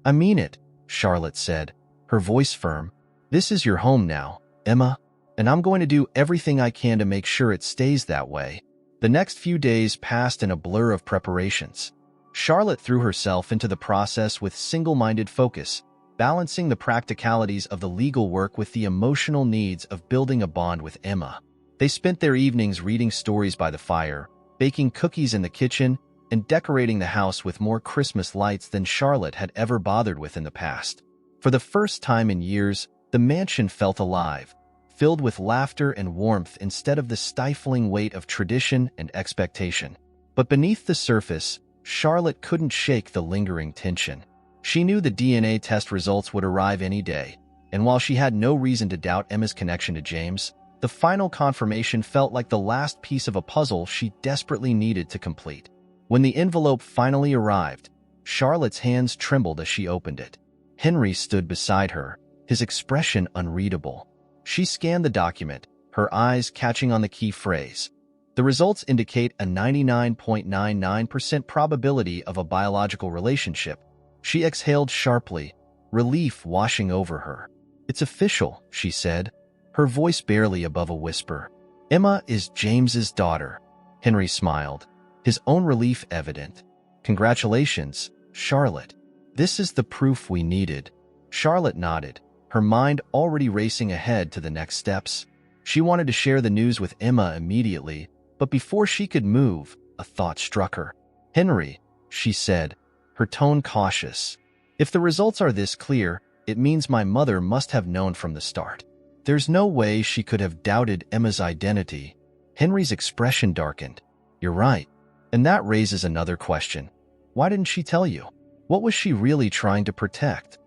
"I mean it," Charlotte said, her voice firm. "This is your home now, Emma, and I'm going to do everything I can to make sure it stays that way." The next few days passed in a blur of preparations. Charlotte threw herself into the process with single-minded focus, balancing the practicalities of the legal work with the emotional needs of building a bond with Emma. They spent their evenings reading stories by the fire, baking cookies in the kitchen, and decorating the house with more Christmas lights than Charlotte had ever bothered with in the past. For the first time in years, the mansion felt alive, filled with laughter and warmth instead of the stifling weight of tradition and expectation. But beneath the surface, Charlotte couldn't shake the lingering tension. She knew the DNA test results would arrive any day, and while she had no reason to doubt Emma's connection to James, the final confirmation felt like the last piece of a puzzle she desperately needed to complete. When the envelope finally arrived, Charlotte's hands trembled as she opened it. Henry stood beside her, his expression unreadable. She scanned the document, her eyes catching on the key phrase. The results indicate a 99.99% probability of a biological relationship. She exhaled sharply, relief washing over her. "It's official," she said, her voice barely above a whisper. "Emma is James's daughter." Henry smiled, his own relief evident. "Congratulations, Charlotte. This is the proof we needed." Charlotte nodded, her mind already racing ahead to the next steps. She wanted to share the news with Emma immediately, but before she could move, a thought struck her. "Henry," she said, her tone cautious. "If the results are this clear, it means my mother must have known from the start. There's no way she could have doubted Emma's identity." Henry's expression darkened. "You're right. And that raises another question. Why didn't she tell you? What was she really trying to protect?"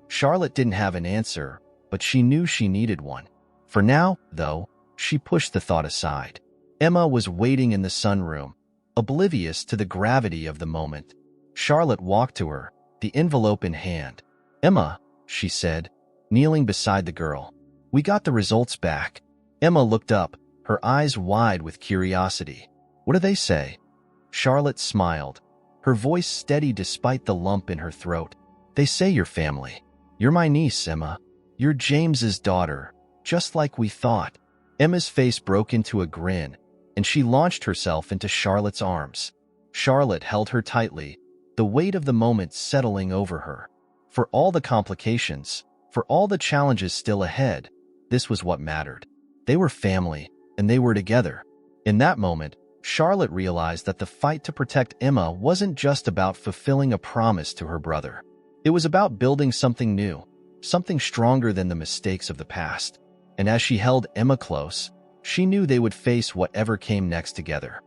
Charlotte didn't have an answer, but she knew she needed one. For now, though, she pushed the thought aside. Emma was waiting in the sunroom, oblivious to the gravity of the moment. Charlotte walked to her, the envelope in hand. "Emma," she said, kneeling beside the girl. "We got the results back." Emma looked up, her eyes wide with curiosity. "What do they say?" Charlotte smiled, her voice steady despite the lump in her throat. "They say you're family. You're my niece, Emma. You're James's daughter, just like we thought." Emma's face broke into a grin, and she launched herself into Charlotte's arms. Charlotte held her tightly, the weight of the moment settling over her. For all the complications, for all the challenges still ahead, this was what mattered. They were family, and they were together. In that moment, Charlotte realized that the fight to protect Emma wasn't just about fulfilling a promise to her brother. It was about building something new, something stronger than the mistakes of the past. And as she held Emma close, she knew they would face whatever came next together.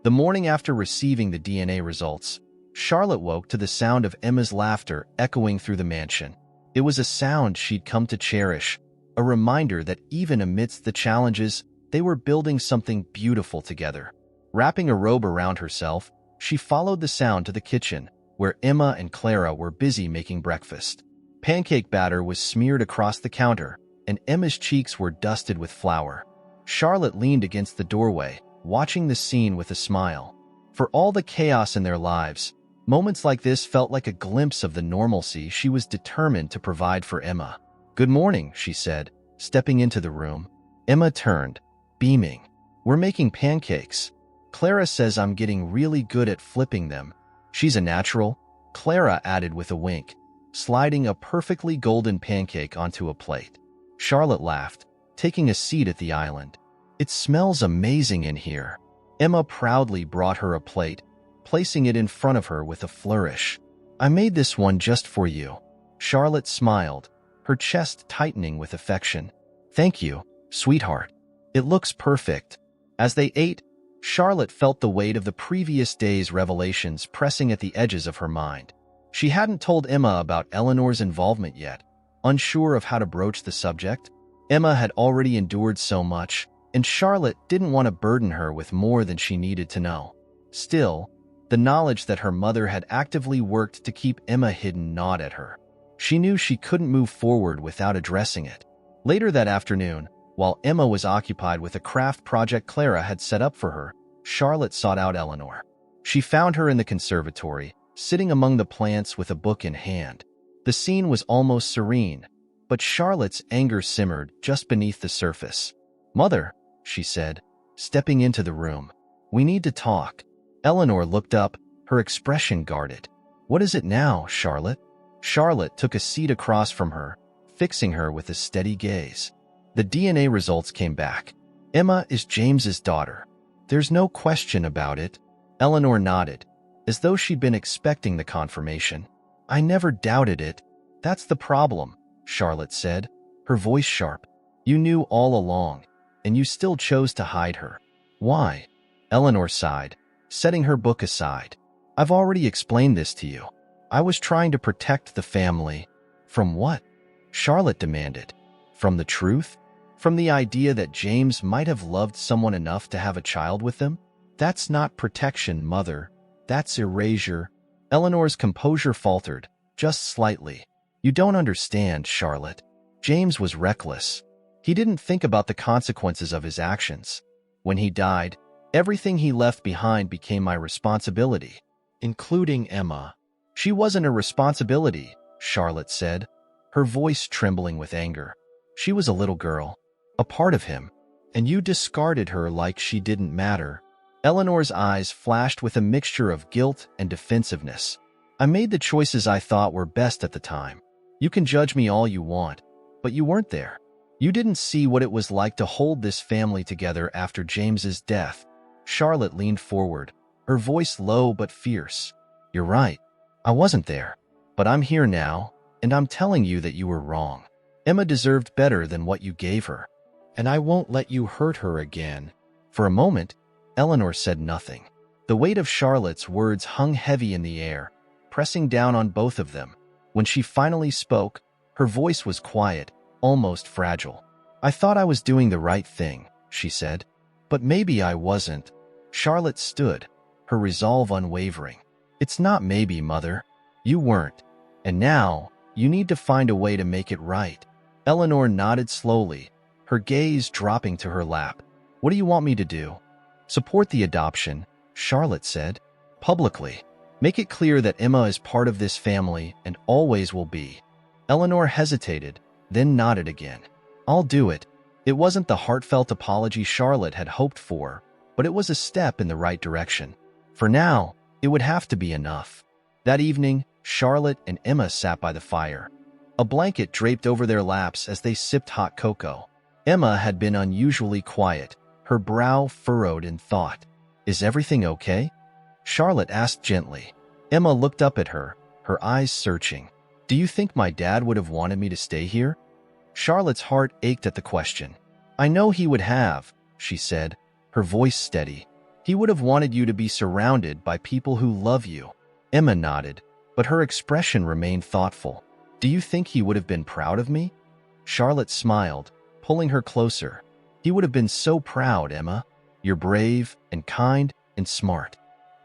The morning after receiving the DNA results, Charlotte woke to the sound of Emma's laughter echoing through the mansion. It was a sound she'd come to cherish, a reminder that even amidst the challenges, they were building something beautiful together. Wrapping a robe around herself, she followed the sound to the kitchen, where Emma and Clara were busy making breakfast. Pancake batter was smeared across the counter, and Emma's cheeks were dusted with flour. Charlotte leaned against the doorway, watching the scene with a smile. For all the chaos in their lives, moments like this felt like a glimpse of the normalcy she was determined to provide for Emma. "Good morning," she said, stepping into the room. Emma turned, beaming. "We're making pancakes. Clara says I'm getting really good at flipping them." "She's a natural," Clara added with a wink, sliding a perfectly golden pancake onto a plate. Charlotte laughed, taking a seat at the island. "It smells amazing in here." Emma proudly brought her a plate, placing it in front of her with a flourish. "I made this one just for you." Charlotte smiled, her chest tightening with affection. "Thank you, sweetheart. It looks perfect." As they ate, Charlotte felt the weight of the previous day's revelations pressing at the edges of her mind. She hadn't told Emma about Eleanor's involvement yet. Unsure of how to broach the subject, Emma had already endured so much, and Charlotte didn't want to burden her with more than she needed to know. Still, the knowledge that her mother had actively worked to keep Emma hidden gnawed at her. She knew she couldn't move forward without addressing it. Later that afternoon, while Emma was occupied with a craft project Clara had set up for her, Charlotte sought out Eleanor. She found her in the conservatory, sitting among the plants with a book in hand. The scene was almost serene, but Charlotte's anger simmered just beneath the surface. "Mother," she said, stepping into the room, "we need to talk." Eleanor looked up, her expression guarded. "What is it now, Charlotte?" Charlotte took a seat across from her, fixing her with a steady gaze. The DNA results came back. "Emma is James's daughter. There's no question about it." Eleanor nodded, as though she'd been expecting the confirmation. "I never doubted it." "That's the problem," Charlotte said, her voice sharp. "You knew all along, and you still chose to hide her." "Why?" Eleanor sighed, setting her book aside. "I've already explained this to you. I was trying to protect the family." "From what?" Charlotte demanded. "From the truth? From the idea that James might have loved someone enough to have a child with them? That's not protection, Mother. That's erasure." Eleanor's composure faltered, just slightly. "You don't understand, Charlotte. James was reckless. He didn't think about the consequences of his actions. When he died, everything he left behind became my responsibility, including Emma." "She wasn't a responsibility," Charlotte said, her voice trembling with anger. "She was a little girl, a part of him, and you discarded her like she didn't matter." Eleanor's eyes flashed with a mixture of guilt and defensiveness. "I made the choices I thought were best at the time. You can judge me all you want, but you weren't there. You didn't see what it was like to hold this family together after James's death." Charlotte leaned forward, her voice low but fierce. "You're right. I wasn't there. But I'm here now, and I'm telling you that you were wrong. Emma deserved better than what you gave her, and I won't let you hurt her again." For a moment, Eleanor said nothing. The weight of Charlotte's words hung heavy in the air, pressing down on both of them. When she finally spoke, her voice was quiet, almost fragile. "I thought I was doing the right thing," she said. "But maybe I wasn't." Charlotte stood, her resolve unwavering. "It's not maybe, Mother. You weren't. And now, you need to find a way to make it right." Eleanor nodded slowly, her gaze dropping to her lap. "What do you want me to do?" "Support the adoption," Charlotte said. "Publicly. Make it clear that Emma is part of this family and always will be." Eleanor hesitated, then nodded again. "I'll do it." It wasn't the heartfelt apology Charlotte had hoped for, but it was a step in the right direction. For now, it would have to be enough. That evening, Charlotte and Emma sat by the fire. A blanket draped over their laps as they sipped hot cocoa. Emma had been unusually quiet, her brow furrowed in thought. "Is everything okay?" Charlotte asked gently. Emma looked up at her, her eyes searching. "Do you think my dad would have wanted me to stay here?" Charlotte's heart ached at the question. "I know he would have," she said, her voice steady. "He would have wanted you to be surrounded by people who love you." Emma nodded, but her expression remained thoughtful. "Do you think he would have been proud of me?" Charlotte smiled, pulling her closer. "He would have been so proud, Emma. You're brave and kind and smart.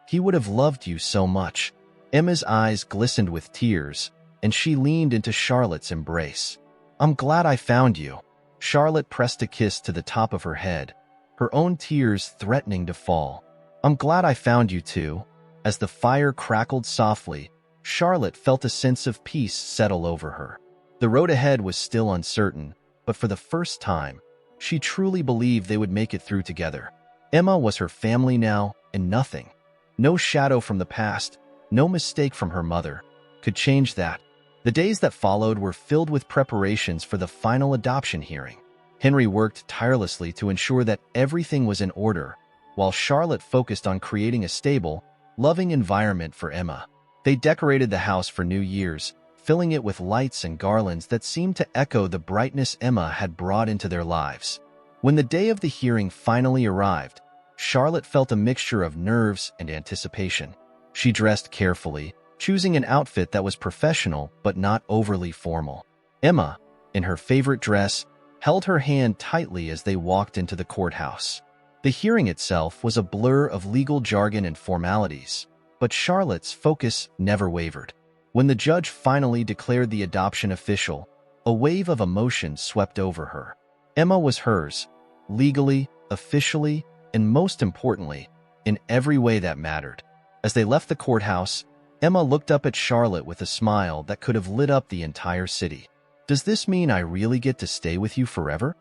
He would have loved you so much." Emma's eyes glistened with tears, and she leaned into Charlotte's embrace. "I'm glad I found you." Charlotte pressed a kiss to the top of her head, her own tears threatening to fall. "I'm glad I found you too." As the fire crackled softly, Charlotte felt a sense of peace settle over her. The road ahead was still uncertain, but for the first time, she truly believed they would make it through together. Emma was her family now, and nothing, no shadow from the past, no mistake from her mother, could change that. The days that followed were filled with preparations for the final adoption hearing. Henry worked tirelessly to ensure that everything was in order, while Charlotte focused on creating a stable, loving environment for Emma. They decorated the house for New Year's, filling it with lights and garlands that seemed to echo the brightness Emma had brought into their lives. When the day of the hearing finally arrived, Charlotte felt a mixture of nerves and anticipation. She dressed carefully, choosing an outfit that was professional but not overly formal. Emma, in her favorite dress, held her hand tightly as they walked into the courthouse. The hearing itself was a blur of legal jargon and formalities, but Charlotte's focus never wavered. When the judge finally declared the adoption official, a wave of emotion swept over her. Emma was hers, legally, officially, and most importantly, in every way that mattered. As they left the courthouse, Emma looked up at Charlotte with a smile that could have lit up the entire city. "Does this mean I really get to stay with you forever?"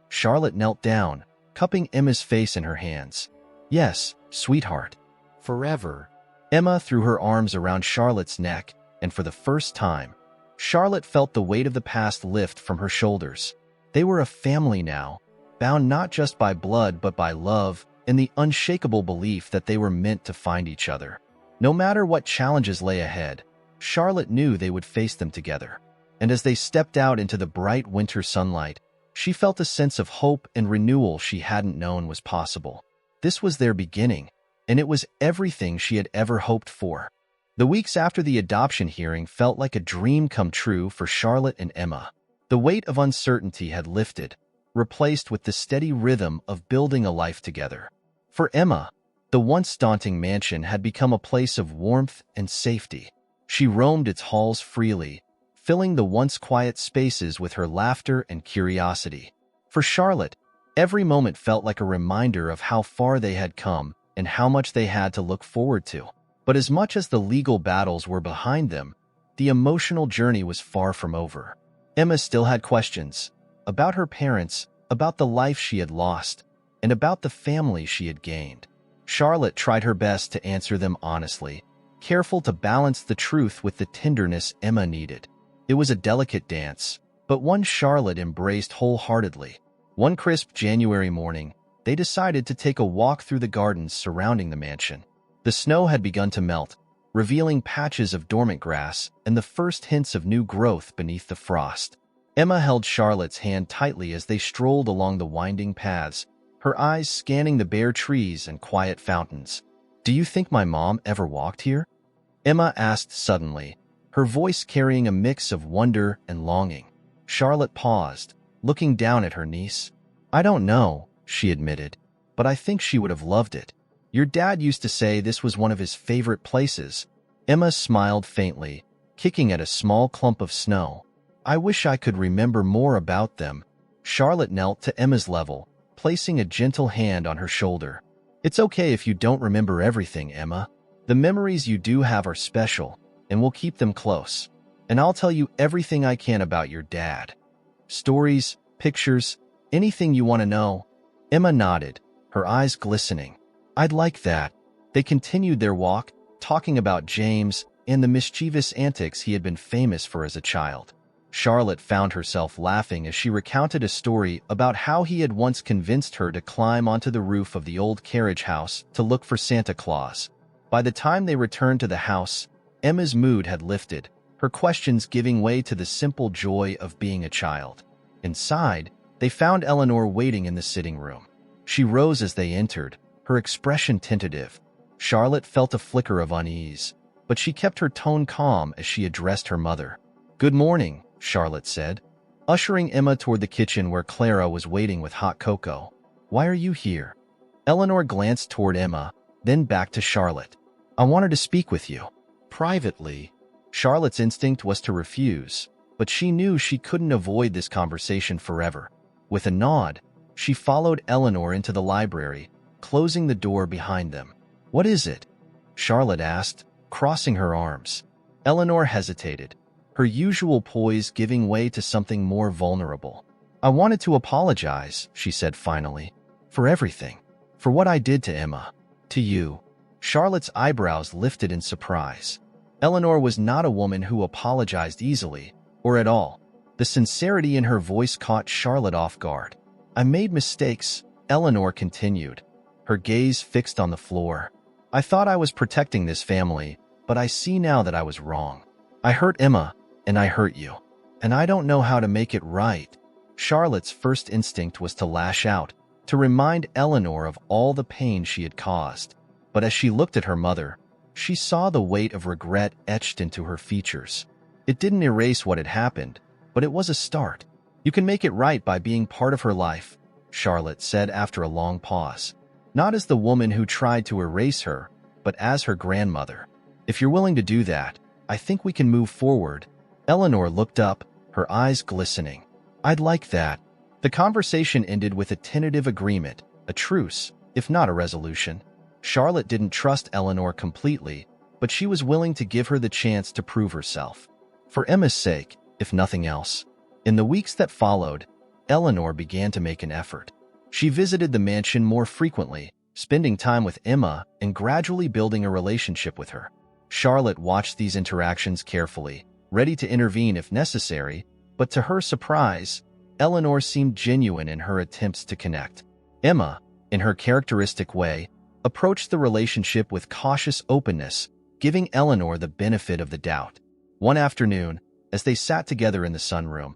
Charlotte knelt down, cupping Emma's face in her hands. "Yes, sweetheart. Forever." Emma threw her arms around Charlotte's neck, and for the first time, Charlotte felt the weight of the past lift from her shoulders. They were a family now, bound not just by blood but by love and the unshakable belief that they were meant to find each other. No matter what challenges lay ahead, Charlotte knew they would face them together. And as they stepped out into the bright winter sunlight, she felt a sense of hope and renewal she hadn't known was possible. This was their beginning, and it was everything she had ever hoped for. The weeks after the adoption hearing felt like a dream come true for Charlotte and Emma. The weight of uncertainty had lifted, replaced with the steady rhythm of building a life together. For Emma, the once daunting mansion had become a place of warmth and safety. She roamed its halls freely, filling the once quiet spaces with her laughter and curiosity. For Charlotte, every moment felt like a reminder of how far they had come and how much they had to look forward to. But as much as the legal battles were behind them, the emotional journey was far from over. Emma still had questions about her parents, about the life she had lost, and about the family she had gained. Charlotte tried her best to answer them honestly, careful to balance the truth with the tenderness Emma needed. It was a delicate dance, but one Charlotte embraced wholeheartedly. One crisp January morning, they decided to take a walk through the gardens surrounding the mansion. The snow had begun to melt, revealing patches of dormant grass and the first hints of new growth beneath the frost. Emma held Charlotte's hand tightly as they strolled along the winding paths, her eyes scanning the bare trees and quiet fountains. "Do you think my mom ever walked here?" Emma asked suddenly, her voice carrying a mix of wonder and longing. Charlotte paused, looking down at her niece. "I don't know," she admitted, "but I think she would have loved it. Your dad used to say this was one of his favorite places." Emma smiled faintly, kicking at a small clump of snow. "I wish I could remember more about them." Charlotte knelt to Emma's level, placing a gentle hand on her shoulder. "It's okay if you don't remember everything, Emma. The memories you do have are special, and we'll keep them close. And I'll tell you everything I can about your dad. Stories, pictures, anything you want to know." Emma nodded, her eyes glistening. I'd like that. They continued their walk, talking about James and the mischievous antics he had been famous for as a child. Charlotte found herself laughing as she recounted a story about how he had once convinced her to climb onto the roof of the old carriage house to look for Santa Claus. By the time they returned to the house, Emma's mood had lifted, her questions giving way to the simple joy of being a child. Inside, they found Eleanor waiting in the sitting room. She rose as they entered, her expression tentative. Charlotte felt a flicker of unease, but she kept her tone calm as she addressed her mother. "Good morning," Charlotte said, ushering Emma toward the kitchen where Clara was waiting with hot cocoa. "Why are you here?" Eleanor glanced toward Emma, then back to Charlotte. "I wanted to speak with you. Privately." Charlotte's instinct was to refuse, but she knew she couldn't avoid this conversation forever. With a nod, she followed Eleanor into the library, closing the door behind them. "What is it?" Charlotte asked, crossing her arms. Eleanor hesitated, her usual poise giving way to something more vulnerable. "I wanted to apologize," she said finally, "for everything. For what I did to Emma. To you." Charlotte's eyebrows lifted in surprise. Eleanor was not a woman who apologized easily, or at all. The sincerity in her voice caught Charlotte off guard. "I made mistakes," Eleanor continued, her gaze fixed on the floor. "I thought I was protecting this family, but I see now that I was wrong. I hurt Emma, and I hurt you. And I don't know how to make it right." Charlotte's first instinct was to lash out, to remind Eleanor of all the pain she had caused. But as she looked at her mother, she saw the weight of regret etched into her features. It didn't erase what had happened, but it was a start. "You can make it right by being part of her life," Charlotte said after a long pause. "Not as the woman who tried to erase her, but as her grandmother. If you're willing to do that, I think we can move forward." Eleanor looked up, her eyes glistening. "I'd like that." The conversation ended with a tentative agreement, a truce, if not a resolution. Charlotte didn't trust Eleanor completely, but she was willing to give her the chance to prove herself. For Emma's sake, if nothing else. In the weeks that followed, Eleanor began to make an effort. She visited the mansion more frequently, spending time with Emma and gradually building a relationship with her. Charlotte watched these interactions carefully, ready to intervene if necessary, but to her surprise, Eleanor seemed genuine in her attempts to connect. Emma, in her characteristic way, approached the relationship with cautious openness, giving Eleanor the benefit of the doubt. One afternoon, as they sat together in the sunroom,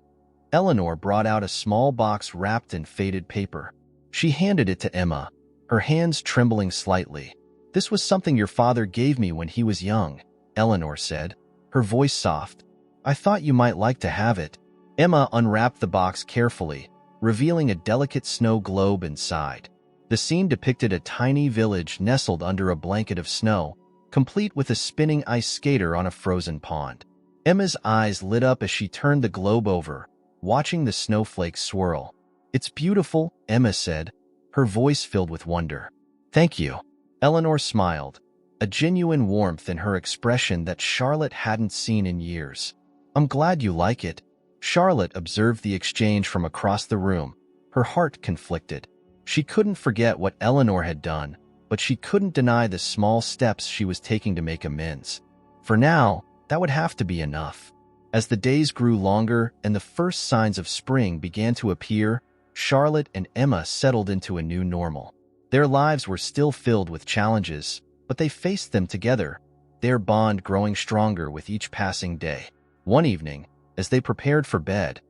Eleanor brought out a small box wrapped in faded paper. She handed it to Emma, her hands trembling slightly. "This was something your father gave me when he was young," Eleanor said, her voice soft. "I thought you might like to have it." Emma unwrapped the box carefully, revealing a delicate snow globe inside. The scene depicted a tiny village nestled under a blanket of snow, complete with a spinning ice skater on a frozen pond. Emma's eyes lit up as she turned the globe over, watching the snowflakes swirl. "It's beautiful," Emma said, her voice filled with wonder. "Thank you." Eleanor smiled, a genuine warmth in her expression that Charlotte hadn't seen in years. "I'm glad you like it." Charlotte observed the exchange from across the room, her heart conflicted. She couldn't forget what Eleanor had done, but she couldn't deny the small steps she was taking to make amends. For now, that would have to be enough. As the days grew longer and the first signs of spring began to appear, Charlotte and Emma settled into a new normal. Their lives were still filled with challenges, but they faced them together, their bond growing stronger with each passing day. One evening, as they prepared for bed,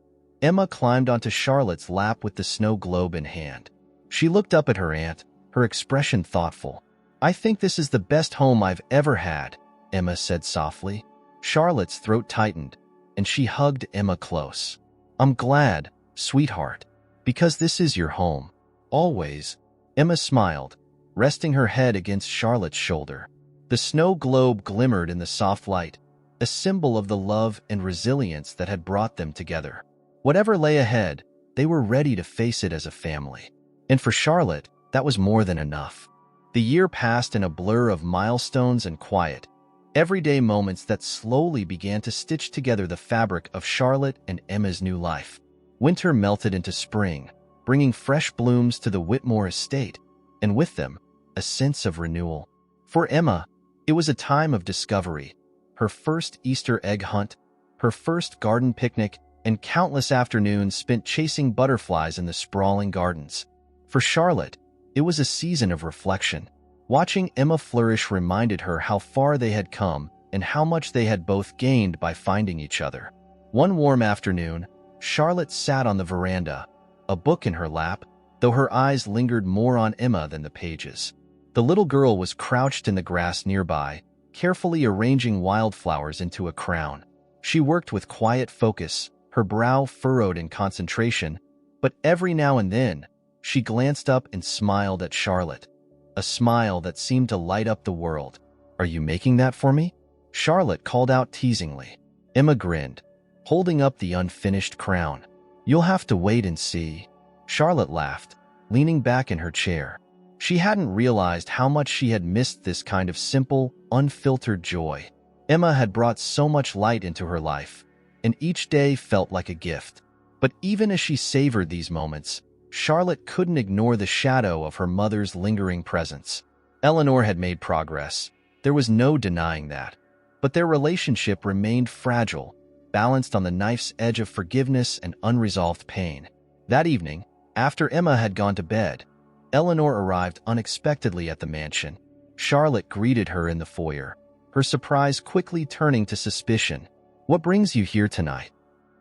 Emma climbed onto Charlotte's lap with the snow globe in hand. She looked up at her aunt, her expression thoughtful. "I think this is the best home I've ever had," Emma said softly. Charlotte's throat tightened, and she hugged Emma close. "I'm glad, sweetheart, because this is your home. Always." Emma smiled, resting her head against Charlotte's shoulder. The snow globe glimmered in the soft light, a symbol of the love and resilience that had brought them together. Whatever lay ahead, they were ready to face it as a family. And for Charlotte, that was more than enough. The year passed in a blur of milestones and quiet, everyday moments that slowly began to stitch together the fabric of Charlotte and Emma's new life. Winter melted into spring, bringing fresh blooms to the Whitmore estate, and with them, a sense of renewal. For Emma, it was a time of discovery. Her first Easter egg hunt, her first garden picnic, and countless afternoons spent chasing butterflies in the sprawling gardens. For Charlotte, it was a season of reflection. Watching Emma flourish reminded her how far they had come and how much they had both gained by finding each other. One warm afternoon, Charlotte sat on the veranda, a book in her lap, though her eyes lingered more on Emma than the pages. The little girl was crouched in the grass nearby, carefully arranging wildflowers into a crown. She worked with quiet focus, her brow furrowed in concentration, but every now and then, she glanced up and smiled at Charlotte, a smile that seemed to light up the world. "Are you making that for me?" Charlotte called out teasingly. Emma grinned, holding up the unfinished crown. "You'll have to wait and see." Charlotte laughed, leaning back in her chair. She hadn't realized how much she had missed this kind of simple, unfiltered joy. Emma had brought so much light into her life, and each day felt like a gift. But even as she savored these moments, Charlotte couldn't ignore the shadow of her mother's lingering presence. Eleanor had made progress. There was no denying that. But their relationship remained fragile, balanced on the knife's edge of forgiveness and unresolved pain. That evening, after Emma had gone to bed, Eleanor arrived unexpectedly at the mansion. Charlotte greeted her in the foyer, her surprise quickly turning to suspicion. "What brings you here tonight?"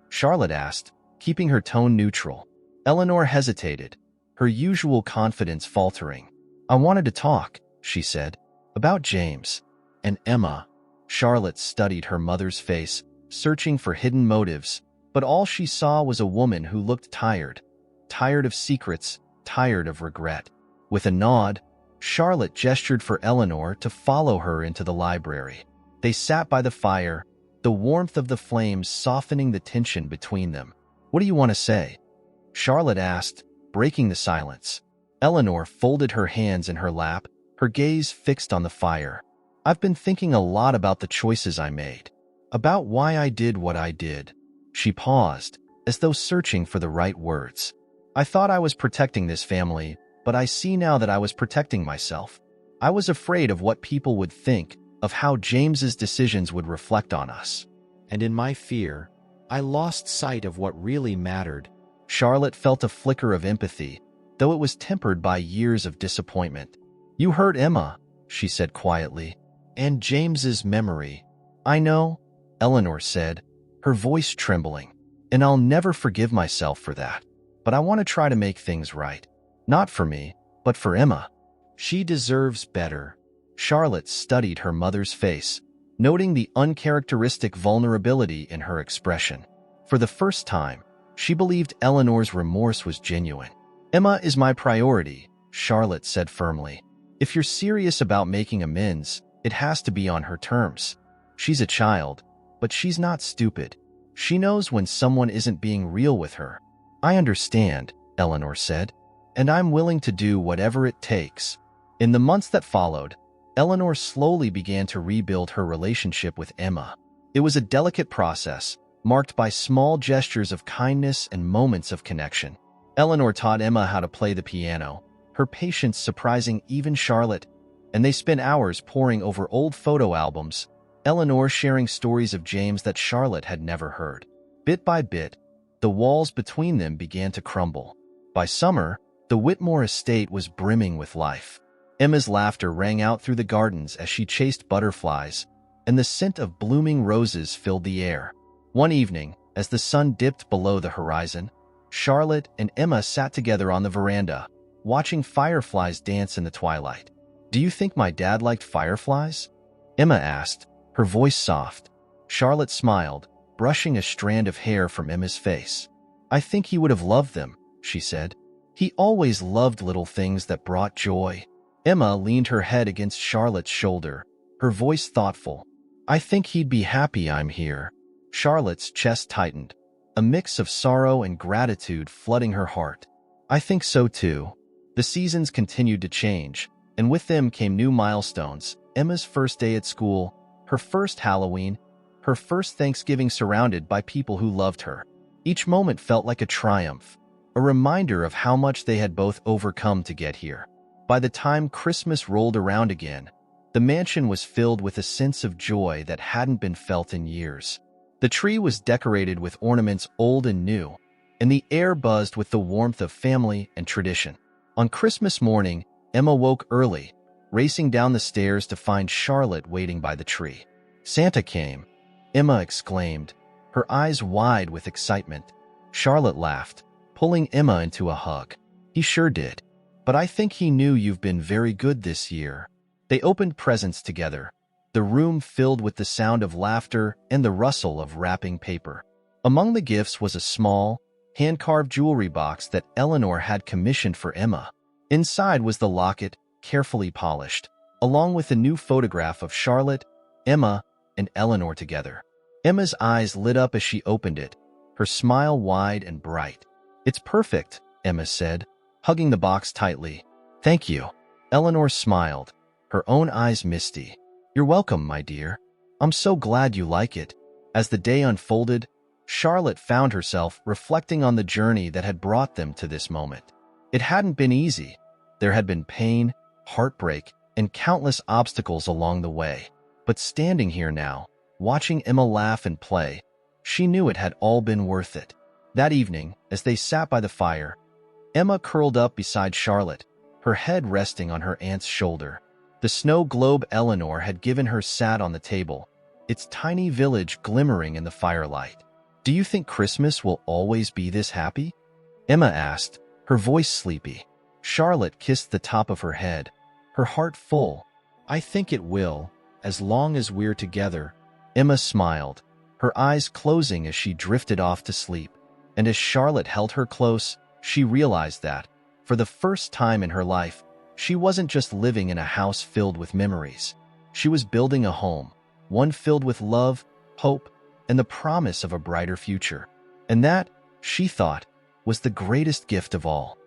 Charlotte asked, keeping her tone neutral. Eleanor hesitated, her usual confidence faltering. "I wanted to talk," she said, "about James and Emma." Charlotte studied her mother's face, searching for hidden motives, but all she saw was a woman who looked tired of secrets, tired of regret. With a nod, Charlotte gestured for Eleanor to follow her into the library. They sat by the fire, the warmth of the flames softening the tension between them. "What do you want to say?" Charlotte asked, breaking the silence. Eleanor folded her hands in her lap, her gaze fixed on the fire. "I've been thinking a lot about the choices I made, about why I did what I did." She paused, as though searching for the right words. "I thought I was protecting this family, but I see now that I was protecting myself. I was afraid of what people would think, of how James's decisions would reflect on us. And in my fear, I lost sight of what really mattered." Charlotte felt a flicker of empathy, though it was tempered by years of disappointment. "You hurt Emma," she said quietly, "and James's memory." "I know," Eleanor said, her voice trembling, "and I'll never forgive myself for that. But I want to try to make things right. Not for me, but for Emma. She deserves better." Charlotte studied her mother's face, noting the uncharacteristic vulnerability in her expression. For the first time, she believed Eleanor's remorse was genuine. "Emma is my priority," Charlotte said firmly. "If you're serious about making amends, it has to be on her terms. She's a child, but she's not stupid. She knows when someone isn't being real with her." "I understand," Eleanor said, "and I'm willing to do whatever it takes." In the months that followed, Eleanor slowly began to rebuild her relationship with Emma. It was a delicate process, marked by small gestures of kindness and moments of connection. Eleanor taught Emma how to play the piano, her patience surprising even Charlotte, and they spent hours poring over old photo albums, Eleanor sharing stories of James that Charlotte had never heard. Bit by bit, the walls between them began to crumble. By summer, the Whitmore estate was brimming with life. Emma's laughter rang out through the gardens as she chased butterflies, and the scent of blooming roses filled the air. One evening, as the sun dipped below the horizon, Charlotte and Emma sat together on the veranda, watching fireflies dance in the twilight. "Do you think my dad liked fireflies?" Emma asked, her voice soft. Charlotte smiled, brushing a strand of hair from Emma's face. "I think he would have loved them," she said. "He always loved little things that brought joy." Emma leaned her head against Charlotte's shoulder, her voice thoughtful. "I think he'd be happy I'm here." Charlotte's chest tightened, a mix of sorrow and gratitude flooding her heart. "I think so too." The seasons continued to change, and with them came new milestones. Emma's first day at school, her first Halloween, her first Thanksgiving surrounded by people who loved her. Each moment felt like a triumph, a reminder of how much they had both overcome to get here. By the time Christmas rolled around again, the mansion was filled with a sense of joy that hadn't been felt in years. The tree was decorated with ornaments old and new, and the air buzzed with the warmth of family and tradition. On Christmas morning, Emma woke early, racing down the stairs to find Charlotte waiting by the tree. "Santa came," Emma exclaimed, her eyes wide with excitement. Charlotte laughed, pulling Emma into a hug. "He sure did. But I think he knew you've been very good this year." They opened presents together, the room filled with the sound of laughter and the rustle of wrapping paper. Among the gifts was a small, hand-carved jewelry box that Eleanor had commissioned for Emma. Inside was the locket, carefully polished, along with a new photograph of Charlotte, Emma, and Eleanor together. Emma's eyes lit up as she opened it, her smile wide and bright. "It's perfect," Emma said, hugging the box tightly. "Thank you." Eleanor smiled, her own eyes misty. "You're welcome, my dear. I'm so glad you like it." As the day unfolded, Charlotte found herself reflecting on the journey that had brought them to this moment. It hadn't been easy. There had been pain, heartbreak, and countless obstacles along the way. But standing here now, watching Emma laugh and play, she knew it had all been worth it. That evening, as they sat by the fire, Emma curled up beside Charlotte, her head resting on her aunt's shoulder. The snow globe Eleanor had given her sat on the table, its tiny village glimmering in the firelight. "Do you think Christmas will always be this happy?" Emma asked, her voice sleepy. Charlotte kissed the top of her head, her heart full. "I think it will, as long as we're together." Emma smiled, her eyes closing as she drifted off to sleep. And as Charlotte held her close, she realized that, for the first time in her life, she wasn't just living in a house filled with memories. She was building a home, one filled with love, hope, and the promise of a brighter future. And that, she thought, was the greatest gift of all.